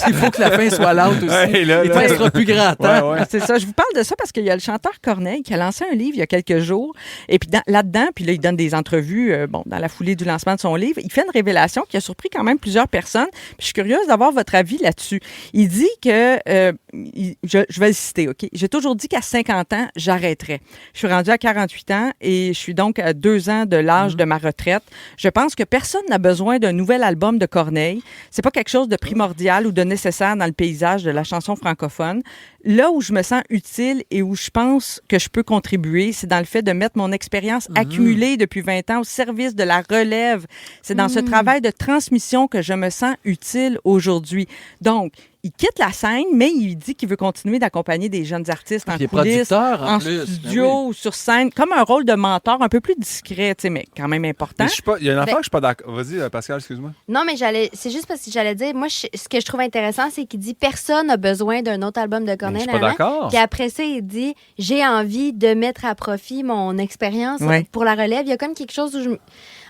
Il faut que la fin soit lente aussi. Ouais, là, Il là. ne restera plus grand temps. Ouais, ouais. C'est ça. Je vous parle de ça parce qu'il y a le chanteur Corneille qui a lancé un livre il y a quelques jours. Et puis là-dedans, puis là, il donne des entrevues dans la foulée du lancement de son livre. Il fait une révélation qui a surpris quand même plusieurs personnes. Puis je suis curieuse d'avoir votre avis là-dessus. Il dit que, je vais le citer, OK? J'ai toujours dit qu'à 50 ans, j'arrêterais. Je suis rendue à 48 ans et je suis donc à 2 ans de l'âge de ma retraite. Je pense que personne n'a besoin d'un nouvel album de Corneille. C'est pas quelque chose de primordial ou de nécessaire dans le paysage de la chanson francophone. Là où je me sens utile et où je pense que je peux contribuer, c'est dans le fait de mettre mon expérience accumulée depuis 20 ans au service de la relève. C'est dans ce travail de transmission que je me sens utile aujourd'hui. Donc, il quitte la scène, mais il dit qu'il veut continuer d'accompagner des jeunes artistes en coulisses, en studio, sur scène, comme un rôle de mentor un peu plus discret, tu sais, mais quand même important. Il y a une affaire que je suis pas d'accord. Vas-y, Pascal, excuse-moi. Non, mais c'est juste parce que j'allais dire, moi, ce que je trouve intéressant, c'est qu'il dit personne n'a besoin d'un autre album de Corneille. Je suis pas d'accord. Puis après ça, il dit j'ai envie de mettre à profit mon expérience pour la relève. Il y a comme quelque chose où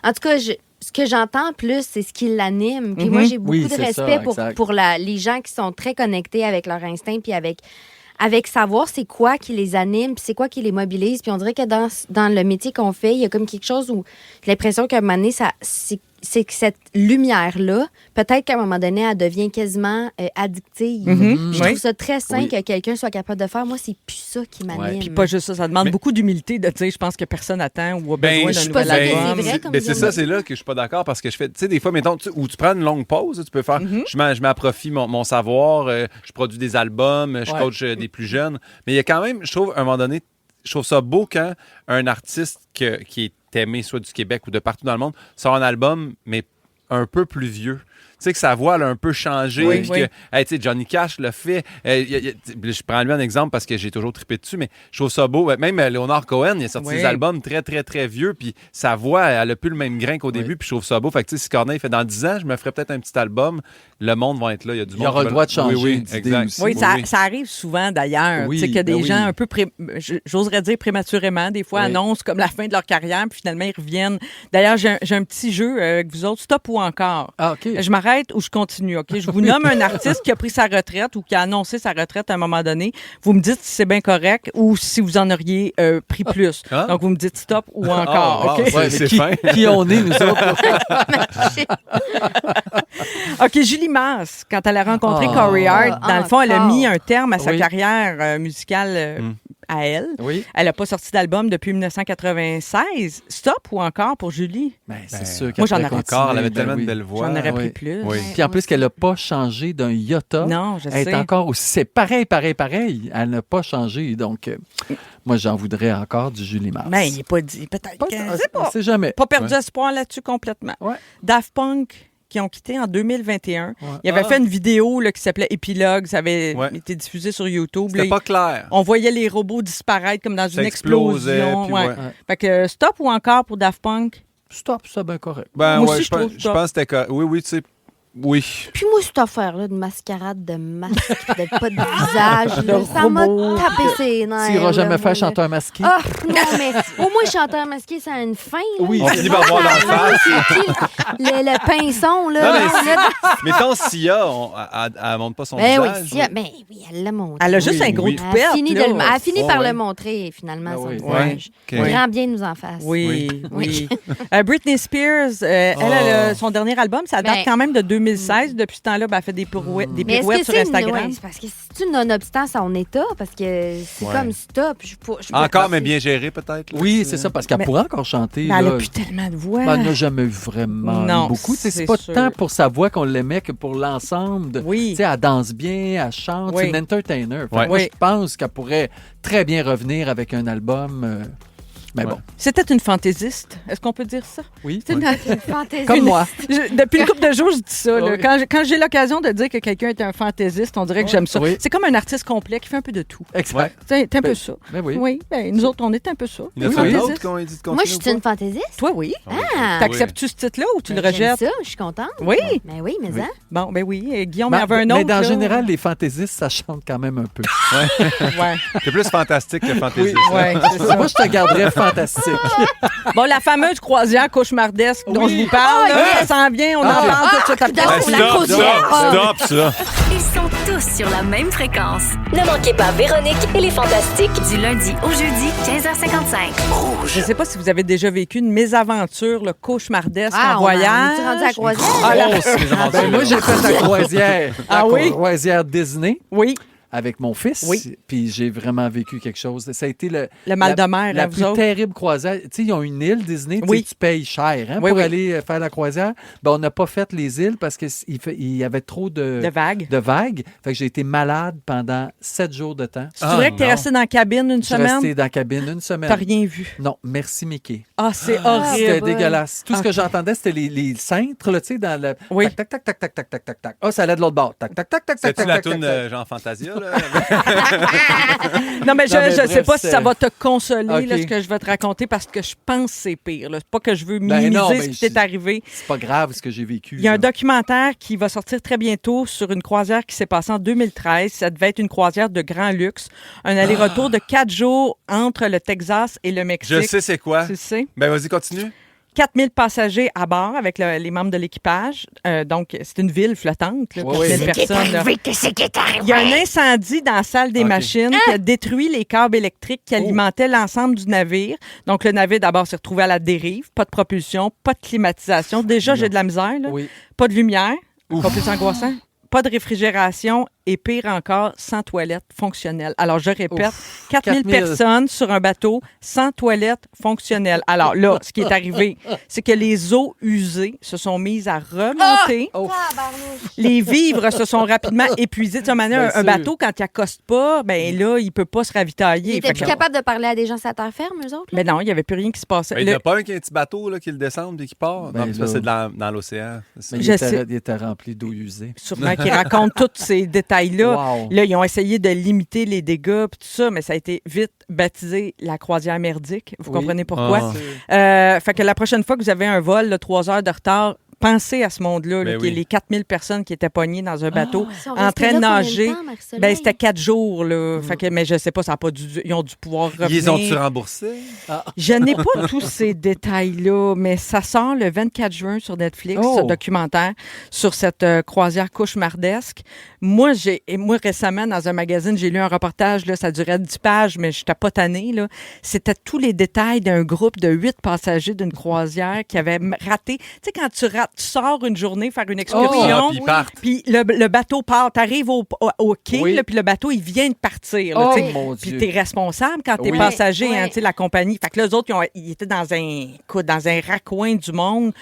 en tout cas, ce que j'entends plus, c'est ce qui l'anime. Puis moi, j'ai beaucoup de respect pour les gens qui sont très connectés avec leur instinct puis avec savoir c'est quoi qui les anime puis c'est quoi qui les mobilise. Puis on dirait que dans le métier qu'on fait, il y a comme quelque chose où j'ai l'impression qu'à un moment donné, c'est que cette lumière-là, peut-être qu'à un moment donné, elle devient quasiment addictive. Je trouve ça très sain que quelqu'un soit capable de faire. Moi, c'est plus ça qui m'anime. Puis pas juste ça, ça demande beaucoup d'humilité de dire, je pense que personne attend ou a besoin d'un nouvel album. C'est là que je suis pas d'accord parce que je fais, tu sais, des fois, mettons, où tu prends une longue pause, tu peux faire, je m'approprie mon savoir, je produis des albums, je coach des plus jeunes. Mais il y a quand même, je trouve, à un moment donné, je trouve ça beau quand un artiste qui est aimé, soit du Québec ou de partout dans le monde, sort un album, mais un peu plus vieux. Tu sais, que sa voix elle a un peu changé. Tu sais, Johnny Cash l'a fait. Je prends lui un exemple parce que j'ai toujours trippé dessus, mais je trouve ça beau. Même Leonard Cohen, il a sorti des albums très, très, très vieux, puis sa voix, elle a plus le même grain qu'au début, puis je trouve ça beau. Fait que, tu sais, si Corneille fait dans 10 ans, je me ferais peut-être un petit album, le monde va être là. Il y a du monde. Il aura le droit de changer. Oui, exact. Oui, ça arrive souvent d'ailleurs. Tu sais, que des gens un peu, j'oserais dire prématurément, des fois annoncent comme la fin de leur carrière, puis finalement, ils reviennent. D'ailleurs, j'ai un petit jeu avec vous autres, stop ou encore. Ah, OK. Je m'arrête ou je continue, OK? Je vous nomme un artiste qui a pris sa retraite ou qui a annoncé sa retraite à un moment donné. Vous me dites si c'est bien correct ou si vous en auriez pris plus. Donc, vous me dites stop ou encore, OK? C'est fin. Qui on est, nous autres? OK, Julie Masse, quand elle a rencontré Corey Hart, dans le fond, elle a mis un terme à sa carrière musicale à elle. Elle n'a pas sorti d'album depuis 1996. Stop ou encore pour Julie? C'est sûr moi, j'en aurais encore. Elle avait tellement de belles voix. J'en aurais pris plus. Puis en plus qu'elle n'a pas changé d'un iota. Non, je sais. Elle est encore aussi... C'est pareil. Elle n'a pas changé. Donc, moi, j'en voudrais encore du Julie Masse. Mais il n'est pas dit. Peut-être on sait jamais. Pas perdu espoir là-dessus complètement. Daft Punk, qui ont quitté en 2021. Il avait fait une vidéo là, qui s'appelait Épilogue. Ça avait été diffusé sur YouTube. C'était pas clair. On voyait les robots disparaître comme dans une explosion. Fait que stop ou encore pour Daft Punk? Stop, ça bien correct. Moi aussi, je pense que c'était correct. Oui, tu sais. Oui. Puis moi, cette affaire-là de mascarade, de masque, de pas de visage, là, ça m'a tapé ses nerfs. Tu n'iras jamais faire chanteur masqué? Ah, non, mais au moins, chanteur masqué, ça a une fin. Là. Oui, on finit par voir la face. Le pinson, là. Mais tant Sia, elle montre pas son visage. Oui, Sia, oui, elle l'a montré. Elle a juste un gros toupette. Elle a fini par le montrer, finalement, son visage. Grand bien nous en face. Oui. Britney Spears, elle a son dernier album, ça date quand même de 2016. Depuis ce temps-là, elle fait des pirouettes sur Instagram. C'est parce que c'est-tu nonobstant son état? Parce que c'est comme stop. Encore, mais bien géré, peut-être. Oui, c'est ça, parce qu'elle pourrait encore chanter. Mais elle n'a plus tellement de voix. Elle n'a jamais eu vraiment beaucoup. C'est pas tant pour sa voix qu'on l'aimait que pour l'ensemble. Elle danse bien, elle chante. C'est une entertainer. Moi, je pense qu'elle pourrait très bien revenir avec un album... Mais bon. C'était une fantaisiste. Est-ce qu'on peut dire ça? Oui. C'était une fantaisiste. Comme moi. Depuis une couple de jours, je dis ça. Là. Quand j'ai l'occasion de dire que quelqu'un est un fantaisiste, on dirait que j'aime ça. C'est comme un artiste complet qui fait un peu de tout. Exact. C'est un peu ça. Oui. Nous autres, on est un peu ça. Il y a un autre qu'on a dit de continuer. Moi, je suis une fantaisiste. Toi, oui. T'acceptes-tu ce titre-là ou tu le rejettes? J'aime ça, je suis contente. Oui. Mais oui, mais ça. Bon, oui. Guillaume, il y avait un autre. Mais dans général, les fantaisistes, ça chante quand même un peu. C'est plus fantastique que fantaisiste. Moi, je te garderais fantastique. Bon, la fameuse croisière cauchemardesque dont je vous parle, ça s'en vient, on en parle tout de suite après. Stop ça! Ils sont tous sur la même fréquence. Ne manquez pas Véronique et les Fantastiques du lundi au jeudi 15h55. Je ne sais pas si vous avez déjà vécu une mésaventure cauchemardesque en On voyage. est rendu à la croisière. Ben, moi, j'ai fait la croisière. Ah oui? Croisière Disney. Oui, Avec mon fils. Oui. Puis j'ai vraiment vécu quelque chose. Ça a été le mal de mer, la hein, vous plus autres. terrible croisière. Tu sais, ils ont une île Disney. Oui. Tu payes cher Oui, pour oui. aller faire la croisière. Ben, on n'a pas fait les îles parce qu'il y avait trop de vagues. de vagues. Fait que j'ai été malade pendant 7 jours de temps. C'est vrai que t'es resté dans la cabine une Je suis semaine? resté dans la cabine une semaine. T'as rien vu. Non, merci Mickey. Ah, c'est C'était horrible. dégueulasse. Tout ce que Ok. j'entendais, c'était les cintres, là, tu sais, dans le... Oui. Tac, tac, tac, tac, tac, tac, tac, tac. Ah, ça allait de l'autre bord. Tac, tac, tac, tac, tac, C'est-tu tac, la tac, toune tac, tac. Jean Fantasia, là? Non, mais je Non, mais ne sais bref, pas si ça va te consoler, Ok. là, ce que je vais te raconter, parce que je pense que c'est pire. Là. C'est pas que je veux Ben minimiser non, mais ce qui t'est arrivé. C'est pas grave ce que j'ai vécu. Il y a un là. documentaire qui va sortir très bientôt sur une croisière qui s'est passée en 2013. Ça devait être une croisière de grand luxe. Un aller-retour de 4 jours entre le Texas et le Mexique. Je sais c'est quoi. Tu sais? Ben, vas-y, continue. 4000 passagers à bord avec les membres de l'équipage. Donc, c'est une ville flottante. Là, Oui, 4000 oui. personnes. Là. Il y a un incendie dans la salle des Ok. machines qui a détruit les câbles électriques qui alimentaient l'ensemble du navire. Donc, le navire, d'abord, s'est retrouvé à la dérive. Pas de propulsion, pas de climatisation. Déjà, j'ai de la misère. Là. Oui. Pas de lumière. Encore plus angoissant. Pas de réfrigération et pire encore, sans toilette fonctionnelle. Alors, je répète, 4000 personnes sur un bateau sans toilette fonctionnelle. Alors là, ce qui est arrivé, c'est que les eaux usées se sont mises à remonter. Oh. Les vivres se sont rapidement épuisés. Tu sais, Bien un sûr. bateau, quand il accoste pas, ben là, il peut pas se ravitailler. Il était Fait plus que- capable de parler à des gens sur la terre ferme, eux autres? là? Mais non, il n'y avait plus rien qui se passait. Ben, il n'y Le- en a pas un qui a un petit bateau là, qui le descend et qui part. Ben, non, c'est parce que là. c'est dans l'océan. Mais Je il sais. était rempli d'eau usée. Sûrement qui raconte tous ces détails-là. Wow. Là, ils ont essayé de limiter les dégâts puis tout ça, mais ça a été vite baptisé la croisière merdique. Vous Oui. comprenez pourquoi? Ah. Fait que la prochaine fois que vous avez un vol, là, 3 heures de retard, pensez à ce monde-là, là, Ben qui est oui. les 4000 personnes qui étaient pognées dans un bateau Ils sont en restés train de là combien nager. temps, Marc-Soleil? Ben, c'était 4 jours. Là. Fait que, mais je sais pas, ça a pas ils ont dû pouvoir revenir. Ils ont-tu remboursé? Je n'ai pas tous ces détails-là, mais ça sort le 24 juin sur Netflix, Oh. ce documentaire sur cette croisière cauchemardesque. Moi, récemment, dans un magazine, j'ai lu un reportage, là, ça durait 10 pages, mais je n'étais pas tannée. Là. C'était tous les détails d'un groupe de 8 passagers d'une croisière qui avait raté. Tu sais, quand tu rates, tu sors une journée faire une excursion, puis ils partent. puis le bateau part, tu arrives au quai, Oui. là, puis le bateau, il vient de partir. Là, Oh, tu sais. mon Puis Dieu. tu es responsable quand tu es Oui. passager, Oui. hein, tu sais, la compagnie. Fait que là, eux autres, ils étaient dans un raccoin du monde.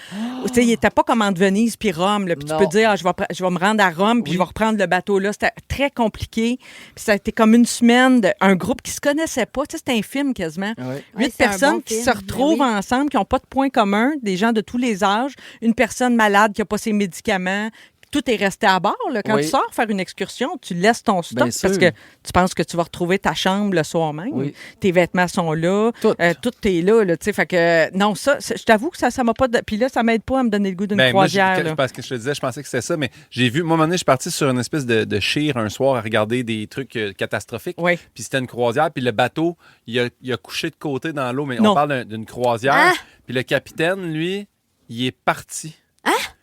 Tu sais, ils n'étaient pas comme entre Venise puis Rome. Là. Puis tu Non. peux dire, je vais me rendre à Rome, puis Oui. je vais reprendre le bateau là. C'était très compliqué. Puis ça a été comme une semaine d'un groupe qui se connaissait pas. Tu sais, c'était un film quasiment. Ouais. 8 Ouais, c'est un personnes bon qui film. se retrouvent Ben oui. ensemble, qui n'ont pas de points communs, des gens de tous les âges, une personne malade qui n'a pas ses médicaments. Tout est resté à bord. Là. Quand Oui. tu sors faire une excursion, tu laisses ton stock Bien parce sûr. que tu penses que tu vas retrouver ta chambre le soir même. Oui. Tes vêtements sont là. Tout. Tout est là. Tu sais, fait que, non, ça, je t'avoue que ça m'a pas... Puis là, ça m'aide pas à me donner le goût d'une Ben, moi, croisière. là. parce que je te disais, je pensais que c'était ça, mais j'ai vu, moi, à un moment donné, je suis parti sur une espèce de chire un soir à regarder des trucs catastrophiques. Oui. Puis c'était une croisière, puis le bateau, il a couché de côté dans l'eau, mais Non. on parle d'une croisière. Ah! Puis le capitaine, lui, il est parti.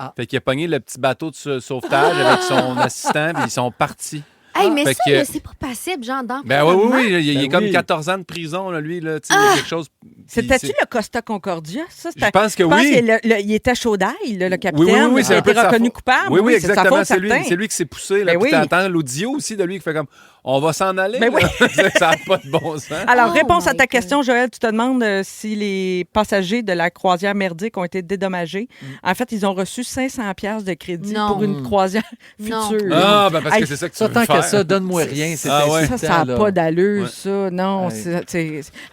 Ah. Fait qu'il a pogné le petit bateau de sauvetage avec son assistant, puis ils sont partis. Hey, mais Fait ça, que- là, c'est pas passible, genre Ben oui, d'emprisonnement. il Ben est comme oui. 14 ans de prison, là, lui, là, tu sais, il y a quelque chose. puis C'était-tu c'est- le Costa Concordia? Ça, Je pense que je pense oui. qu'il était chaud d'ail, là, le capitaine. Oui, oui, oui, il c'est a un peu été de sa reconnu faute. coupable. Oui, oui, c'est de sa exactement. faute, C'est lui, certain. c'est lui qui s'est poussé. Là, Ben puis oui. t'entends l'audio aussi de lui qui fait comme on va s'en aller. Ben là. Ça n'a pas de bon sens. Alors, Oh réponse à my ta God. question, Joël, tu te demandes si les passagers de la croisière merdique ont été dédommagés. En fait, ils ont reçu 500 piastres de crédit Non. pour une croisière Non. future. Ah, ben parce que Hey, c'est ça que tu Ça, veux tant faire. que ça, donne-moi rien. C'est Ah ouais. Ça, insultant, ça n'a là. pas d'allure, Ouais. ça. Non,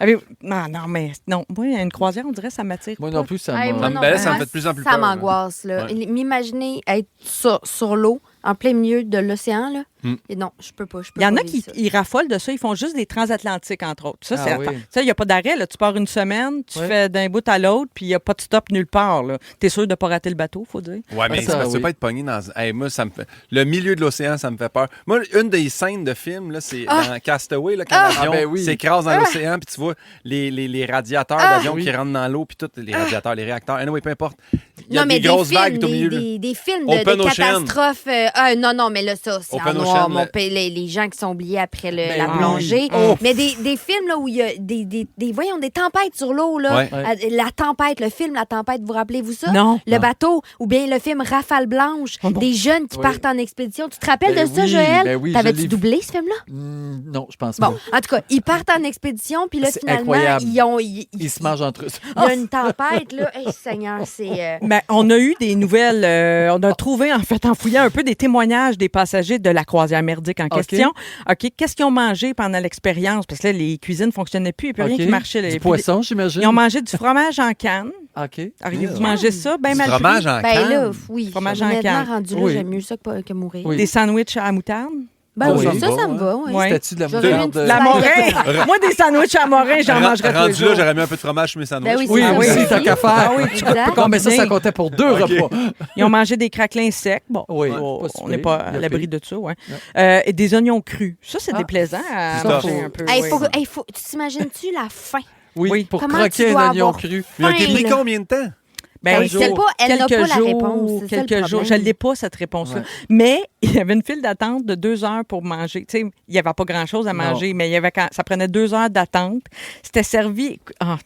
Hey. non, mais non. Moi, une croisière, on dirait, ça m'attire Moi pas. non plus, ça Hey, m'a... moi me non, baisse, ça me moi, fait de plus en plus Ça peur, m'angoisse, là. Ouais. M'imaginer être sur l'eau, en plein milieu de l'océan, là. Hmm. Et non, je peux pas. Il y en a vivre qui ça. ils raffolent de ça. Ils font juste des transatlantiques, entre autres. Ça, Ah c'est oui. ça, il n'y a pas d'arrêt. Là. Tu pars une semaine, tu Oui. fais d'un bout à l'autre, puis il n'y a pas de stop nulle part. Tu es sûr de ne pas rater le bateau, faut dire. Ouais, mais Ah, c'est ça, parce que tu oui. veux pas être pogné dans. Hey, moi, ça me fait. Le milieu de l'océan, ça me fait peur. Moi, une des scènes de film, là, c'est dans Castaway, là, quand l'avion Ah, ben oui. s'écrase dans l'océan, puis tu vois les radiateurs d'avion Oui. qui rentrent dans l'eau, puis tous les radiateurs, les réacteurs. Anyway, peu importe. Il y a Non, mais des grosses films, vagues au milieu. là. des films Open de Ocean. catastrophes. Non, mais là, ça, c'est Open en Ocean, moi, les gens qui sont oubliés après la plongée. Mais des films là, où il y a des tempêtes sur l'eau. Là. Ouais. La tempête, le film La tempête, vous rappelez-vous ça? Non. Le bateau, ou bien le film Rafale blanche, des jeunes qui partent en expédition. Tu te rappelles de ça, Joël? Ben oui, T'avais-tu doublé ce film-là? Non, je pense pas. Bon, en tout cas, ils partent en expédition, puis là, C'est finalement, incroyable. ils se mangent entre eux. Il y a une tempête, là. Hey, Seigneur, c'est... Ben, on a eu des nouvelles. On a trouvé, en fait, en fouillant un peu des témoignages des passagers de la croisière merdique en question. OK. Qu'est-ce qu'ils ont mangé pendant l'expérience? Parce que là, les cuisines ne fonctionnaient plus. Il n'y a plus rien qui marchait. Là. Du poisson, j'imagine. Ils ont mangé du fromage en canne. OK. Auriez-vous mangé ça? Ben mal fromage pris. en Ben canne? là, oui. Fromage en Honnêtement, canne. rendu là, Oui. j'aime mieux ça que mourir. Oui. Des sandwichs à moutarde? Ben oui, Oui. ça me va. Oui. Ouais. C'était-tu de la J'aurais moutarde? une La morin! Moi, des sandwichs à morin, j'en mangerais tous les Rendu là, jours. j'aurais mis un peu de fromage sur mes sandwichs. Ben oui, Oui, c'est oui, ça. tant qu'à faire. Ah oui, Exact. Non, mais ça comptait pour 2 repas. Ils ont mangé des craquelins secs. Bon, Oui, on pas si n'est pire. pas à Bien l'abri pire. de ça. Ouais. Et des oignons crus. Ça, c'est déplaisant à Ça, manger faut- un peu. Hey, oui. tu t'imagines-tu la faim? Oui, pour Comment croquer tu dois un oignon avoir cru. Il a été faim, pris là? combien de temps? Ben, Elle n'a pas la réponse. C'est ça, le Quelques jours. Je problème. ne l'ai pas, cette réponse-là. Ouais. Mais il y avait une file d'attente de 2 heures pour manger. Tu sais, il n'y avait pas grand-chose à manger, mais ça prenait 2 heures d'attente. C'était servi...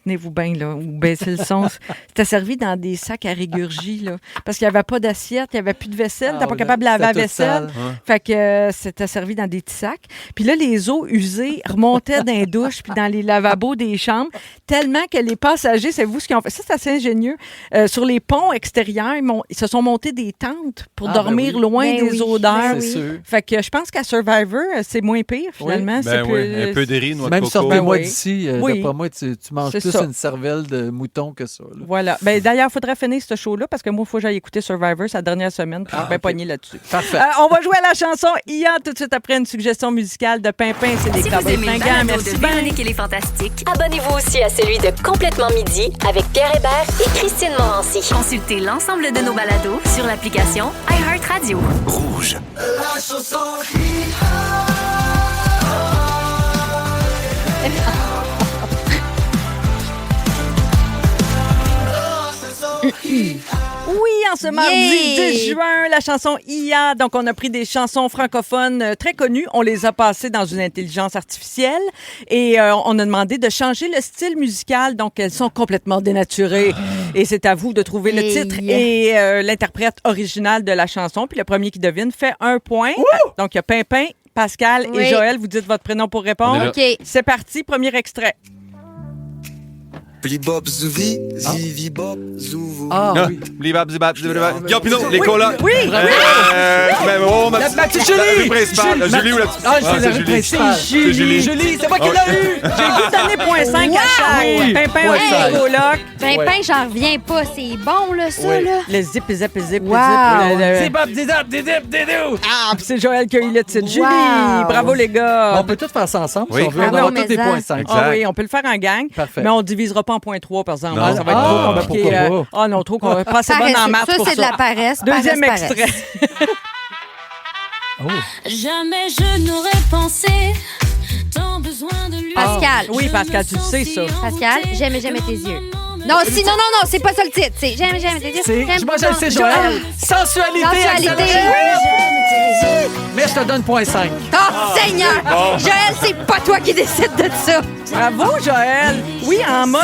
tenez-vous bien, là, ou baissez le son. C'était servi dans des sacs à régurgie, là. Parce qu'il n'y avait pas d'assiette, il n'y avait plus de vaisselle. T'es pas capable de laver la vaisselle. Fait que c'était servi dans des petits sacs. Puis là, les eaux usées remontaient dans les douches puis dans les lavabos des chambres, tellement que les passagers, c'est vous ce qu'ils ont fait. Ça, c'est assez ingénieux. Sur les ponts extérieurs, ils se sont montés des tentes pour dormir loin Ben des oui, odeurs. ben C'est sûr. Fait que je pense qu'à Survivor, c'est moins pire, finalement. Ben C'est oui, plus- un peu de riz, noix de Même coco. sortez-moi Oui. d'ici. Oui. D'après moi, tu manges C'est plus ça. une cervelle de mouton que ça. Là. Voilà. Ben, d'ailleurs, il faudrait finir ce show-là parce que moi, il faut que j'aille écouter Survivor, sa dernière semaine, puis je suis bien pognée là-dessus. Parfait. On va jouer à la chanson Ia tout de suite après une suggestion musicale de Pimpin. C'est des Si vous Cowboys aimez le fringants. balado Merci de bien. Véronique et les Fantastiques, abonnez-vous aussi à celui de Complètement Midi avec Pierre Hébert et Christine Morancy. Consultez l'ensemble de nos balados sur l'application iHeartRadio. Rouge. Oui, en ce mardi 10 juin, la chanson IA. Donc, on a pris des chansons francophones très connues. On les a passées dans une intelligence artificielle et on a demandé de changer le style musical. Donc, elles sont complètement dénaturées. Et c'est à vous de trouver le titre et l'interprète original de la chanson. Puis le premier qui devine fait 1 point. Donc, il y a Pimpin, Pascal et Joël. Vous dites votre prénom pour répondre. OK. C'est parti, premier extrait. Blibop Zouvi, Zivi Bop Zouvou. Ah Ah, oui. blibab, zibab, zibab. Guillaume Pinot, les colocs. Oui, Ma petite Julie. La rue principale. Julie. Julie ou la petite... Ah, c'est la rue principale. C'est Julie. Julie, c'est moi qui l'ai eu. J'ai goût de donner point 5 à chaque. Oui. Pimpin, Ouais, ça. au coloc. Pimpin, j'en reviens pas. C'est bon, là, ça, là. Le zip, zip, zip, Wow. C'est Bob Didap, Didap, Didou. Ah, puis c'est Joël qui a eu le titre. Julie, Wow. bravo les gars. On peut tous faire ça ensemble Oui. si on veut. Ah On oui, aura mais tous des ça. points 5. Ah oui, on peut le faire en gang, Parfait. mais on ne divisera pas en point 3, par exemple. Non. Ça va être Ah, trop compliqué. pourquoi pas? Ah non, trop compliqué. Pas assez bonne en maths Ça, pour c'est de ça. la paresse. Deuxième paresse, extrait. Jamais je n'aurais pensé tant besoin de lui. Pascal. Oui, Pascal, tu le sais, ça. Pascal, j'aime tes yeux. Non, non, c'est pas ça le titre. C'est j'aime tes yeux. C'est, J'aime moi, je le sais, Joël. Sensualité. Sensualité. accélérée. Mais je te donne point 5. Oh, Seigneur! Joël, c'est pas toi qui décide de ça. Bravo, Joël. Oui, en mode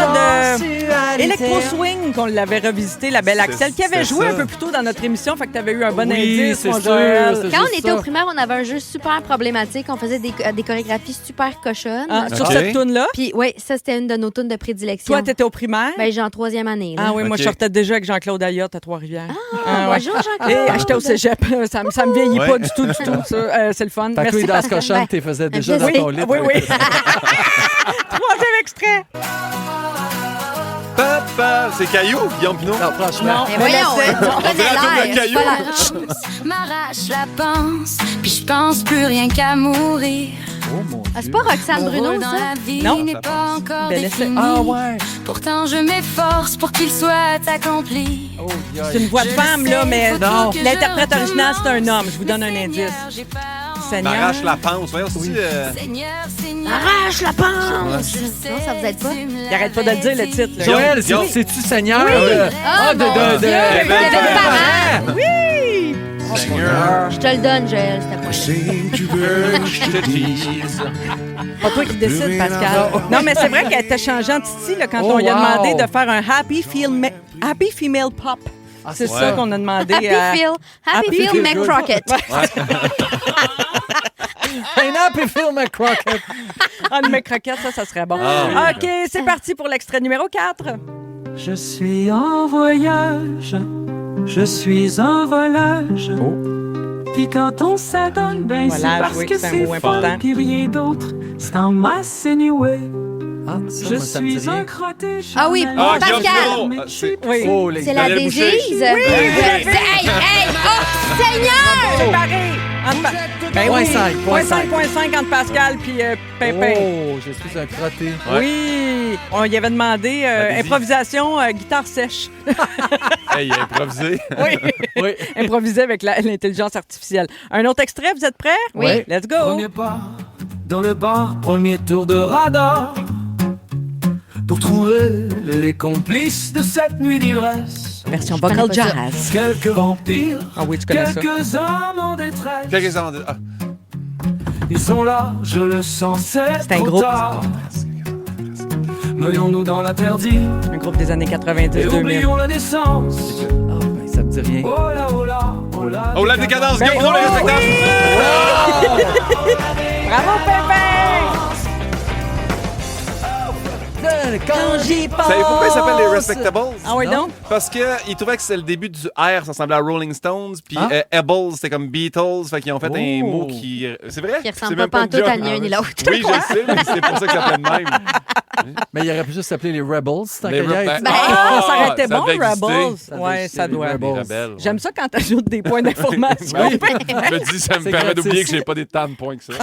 électro-swing qu'on l'avait revisité, la belle Axel, qui avait c'est joué ça. un peu plus tôt dans notre émission. Fait que tu avais eu un bon Oui, indice, c'est mon sûr, Joël. c'est Quand on juste était ça. au primaire, on avait un jeu super problématique. On faisait des chorégraphies super cochonnes. Ah, sur Ok. cette toune-là. Puis, oui, ça, c'était une de nos tunes de prédilection. Toi, t'étais au primaire? Ben, j'ai en 3e année. Là. Ah oui, moi, Ok. je sortais déjà avec Jean-Claude Ayotte à Trois-Rivières. Ah, ouais. Bonjour, Jean-Claude. Et j'étais au cégep. Ça me vieillit Ouais. pas du tout, ça. C'est le fun. Fait que Merci, oui, dans ce Pascal. cochon, tu les faisais déjà dans Oui, ton lit. oui, oui. Troisième extrait. Papa, c'est Caillou, Guillaume Pinot. Non, franchement. Non. Mais voyons, laissez- on On dirait connaît un tourne de l'air. c'est pas cailloux. la- M'arrache la panse, puis je pense plus rien qu'à mourir. Oh mon Ah, c'est Dieu. pas Roxane Mon Bruno, rôle dans ça? la vie Non. n'est pas encore Ben, laissez- défini. Ah ouais. Pourtant, je m'efforce pour qu'il soit accompli. Oh, C'est une voix de femme, là, mais Non. l'interprète original, c'est un homme. Je vous donne un indice. Seigneur. M'arrache la panse. Voyons, c'est Seigneur, Seigneur. Arrache la panse! Non, ça vous aide pas? Il arrête pas de le dire, le titre. là. Joël, Guillaume. c'est-tu Seigneur? Ah, mon Dieu, de- il y avait ben, des parents. Oui! On peut Je te le donne, Joël, c'était pas Je te tease. Pas toi qui décides, Pascal. Non, mais c'est vrai qu'elle t'a changé en Titi là, quand on lui a demandé de faire un Happy Female Pop. C'est ça qu'on a demandé Happy Feel McCrockett. Un Happy Feel McCrockett. Ah, le McCrockett, ça serait bon. OK, c'est parti pour l'extrait numéro 4. Je suis en voyage, je suis en volage. Puis quand on s'adonne, ben Volage, c'est parce oui, que c'est un c'est mot fun, important. puis rien d'autre. C'est en masse anyway. Ça, Je moi, ça me dit suis rien. un crotté. Ah oui, Ah, Pascal. Guillaume Pinot. Oui. Oh, les C'est la Daniel Boucher. désise. Hey, oh, Seigneur! C'est pareil. Ben Point oui. 5, point 5. 5 entre Pascal puis Pimpin. Oh, je suis un crotté. Oui. On y avait demandé Allez-y. improvisation guitare sèche. Hey, il a improvisé. Oui. Oui. Improviser avec l'intelligence artificielle. Un autre extrait, vous êtes prêts? Oui. Let's go. Premier pas dans le bar, premier tour de radar. Pour trouver les complices de cette nuit d'ivresse. Version connais vocal pas ça. jazz. Quelques vampires, Ah oui, tu connais ça. quelques hommes en détresse. Quelques secondes. Ah. Ils sont là, je le sens, C'est un trop groupe. tard. Voyons-nous dans l'interdit Un groupe des années et 90-2000. oublions la naissance. Oh, ben, ça me dit rien. Oh là, oh là, oh là. Oh, la décadence, Ben, Guillaume Pinot, les oh, respectables. Bravo, Pimpin! Quand j'y pense. Savez-vous pourquoi ils s'appellent les Respectables? Ah oui, donc? Parce qu'ils trouvaient que c'était le début du R, ça ressemblait à Rolling Stones, puis Ebbles, c'était comme Beatles, fait qu'ils ont fait un mot qui... C'est vrai? Qui ressemble C'est même pas pantoute une à joke. ni un ni l'autre. Oui, je sais, mais c'est pour ça que ça s'appelait de même. Mais il aurait pu juste s'appeler les Rebels. Tant Les qu'à y être. Rebels. Ah, ça aurait été ça bon, devait exister. Rebels. Ça devait Ouais, exister, ça les doit. Rebels. Les rebelles, ouais. J'aime ça quand t'ajoutes des points d'information. Oui. Je me dis, ça me C'est permet gratis. d'oublier que j'ai pas des tant de points que ça.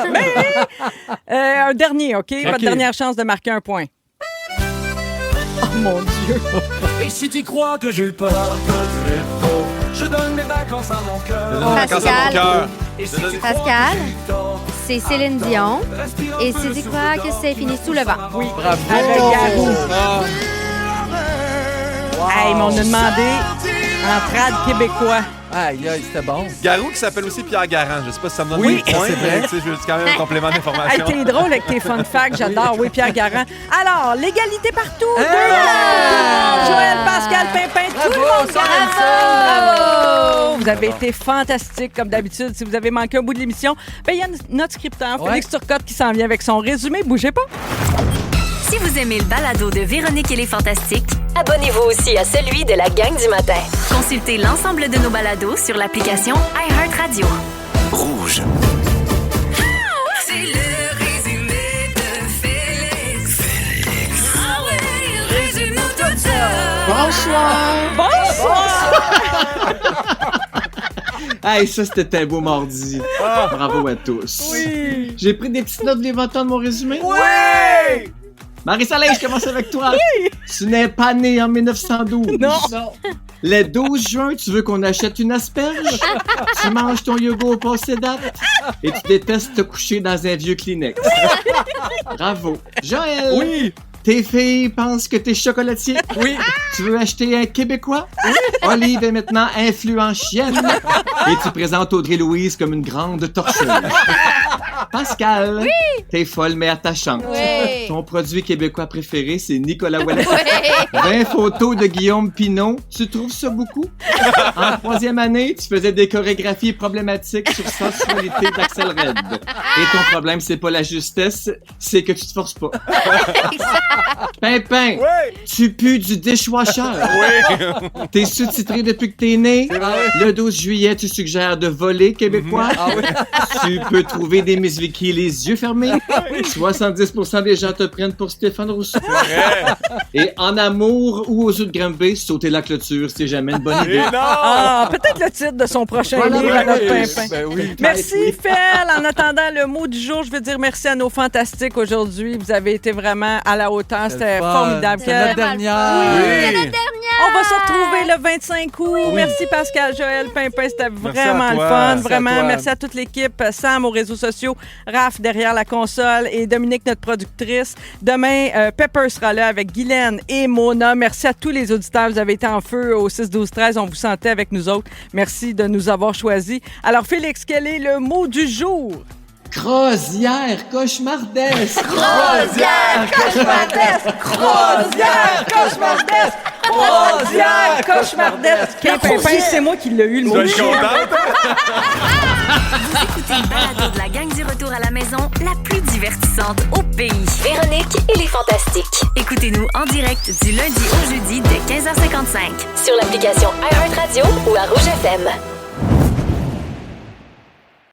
Un dernier, OK? Votre dernière chance de marquer un point. Oh mon Dieu! Et si tu crois que j'ai peur, que tu es faux, je donne mes vacances à mon cœur. Vacances à mon cœur. Et si tu Pascal, c'est Céline Dion. Et si tu crois que c'est fini sous le vent. Oui, bravo. Avec Garou. Hey, mais on a demandé en trad québécois. Aïe, aïe, c'était bon. Garou qui s'appelle aussi Pierre Garand. Je sais pas si ça me donne Oui, des points, c'est vrai. mais tu sais, je veux quand même un complément Hey, d'information. t'es drôle avec tes fun facts, j'adore. Oui, Pierre Garand. Alors, l'égalité partout. Hey! Tout le monde. Joël, Pascal, Pimpin, tout le monde. Bravo! Vous avez été fantastiques, comme d'habitude. Si vous avez manqué un bout de l'émission, ben, il y a notre scripteur, Félix Turcotte, qui s'en vient avec son résumé. Bougez pas. Si vous aimez le balado de Véronique et les Fantastiques, abonnez-vous aussi à celui de la gang du matin. Consultez l'ensemble de nos balados sur l'application iHeartRadio. Rouge. C'est le résumé de Félix. Ah ouais, résume-nous tout ça. Hey, ça, c'était un beau mardi. Bravo à tous. Oui. J'ai pris des petites notes de mon résumé. Oui! Marie-Soleil, je commence avec toi. Tu n'es pas né en 1912. Non. Le 12 juin, tu veux qu'on achète une asperge? Tu manges ton yogourt passé date? Et tu détestes te coucher dans un vieux Kleenex. Bravo. Joël. Oui! Tes filles pensent que t'es chocolatier? Oui! Tu veux acheter un Québécois? Olive est maintenant influentienne. Et tu présentes Audrey-Louise comme une grande torcheuse. Pascal, t'es folle mais attachante. Oui. Ton produit québécois préféré, c'est Nicolas Ouellet. 20 photos de Guillaume Pinot. Tu trouves ça beaucoup? En 3e année, tu faisais des chorégraphies problématiques sur sensualité d'Axel Red. Et ton problème, c'est pas la justesse, c'est que tu te forces pas. Pimpin, tu pues du dishwasher. T'es sous-titré depuis que t'es né. Le 12 juillet, tu suggères de voler québécois. Tu peux trouver des Miss Vicky les yeux fermés. 70% des gens te prennent pour Stéphane Rousseau. Et en amour ou aux yeux de Granby, sauter la clôture, c'est jamais une bonne idée. Ah, peut-être le titre de son prochain Voilà, livre à notre oui. Pimpin. Ben oui. Merci, Fel. En attendant le mot du jour, je veux dire merci à nos fantastiques aujourd'hui. Vous avez été vraiment à la hauteur. C'était fun. formidable. C'est notre dernière. Oui. C'est notre dernière. On va se retrouver le le 25 août. Oui. Merci Pascal, Joël, Pimpin, c'était vraiment à le toi. fun. Merci à Vraiment, toi. merci à toute l'équipe. Sam aux réseaux sociaux, Raph derrière la console et Dominique, notre productrice. Demain, Pepper sera là avec Guylaine et Mona. Merci à tous les auditeurs. Vous avez été en feu au 6-12-13. On vous sentait avec nous autres. Merci de nous avoir choisis. Alors, Félix, quel est le mot du jour? Croisière cauchemardesque. Croisière cauchemardesque! Croisière cauchemardesque! Croisière cauchemardesque! Pimpin, c'est moi qui l'ai eu, le Tu mot vas du être jour. content? Vous écoutez le balado de la gang du retour à la maison, la plus divertissante au pays. Véronique et les Fantastiques. Écoutez-nous en direct du lundi au jeudi dès 15h55. Sur l'application iHeartRadio ou à Rouge FM.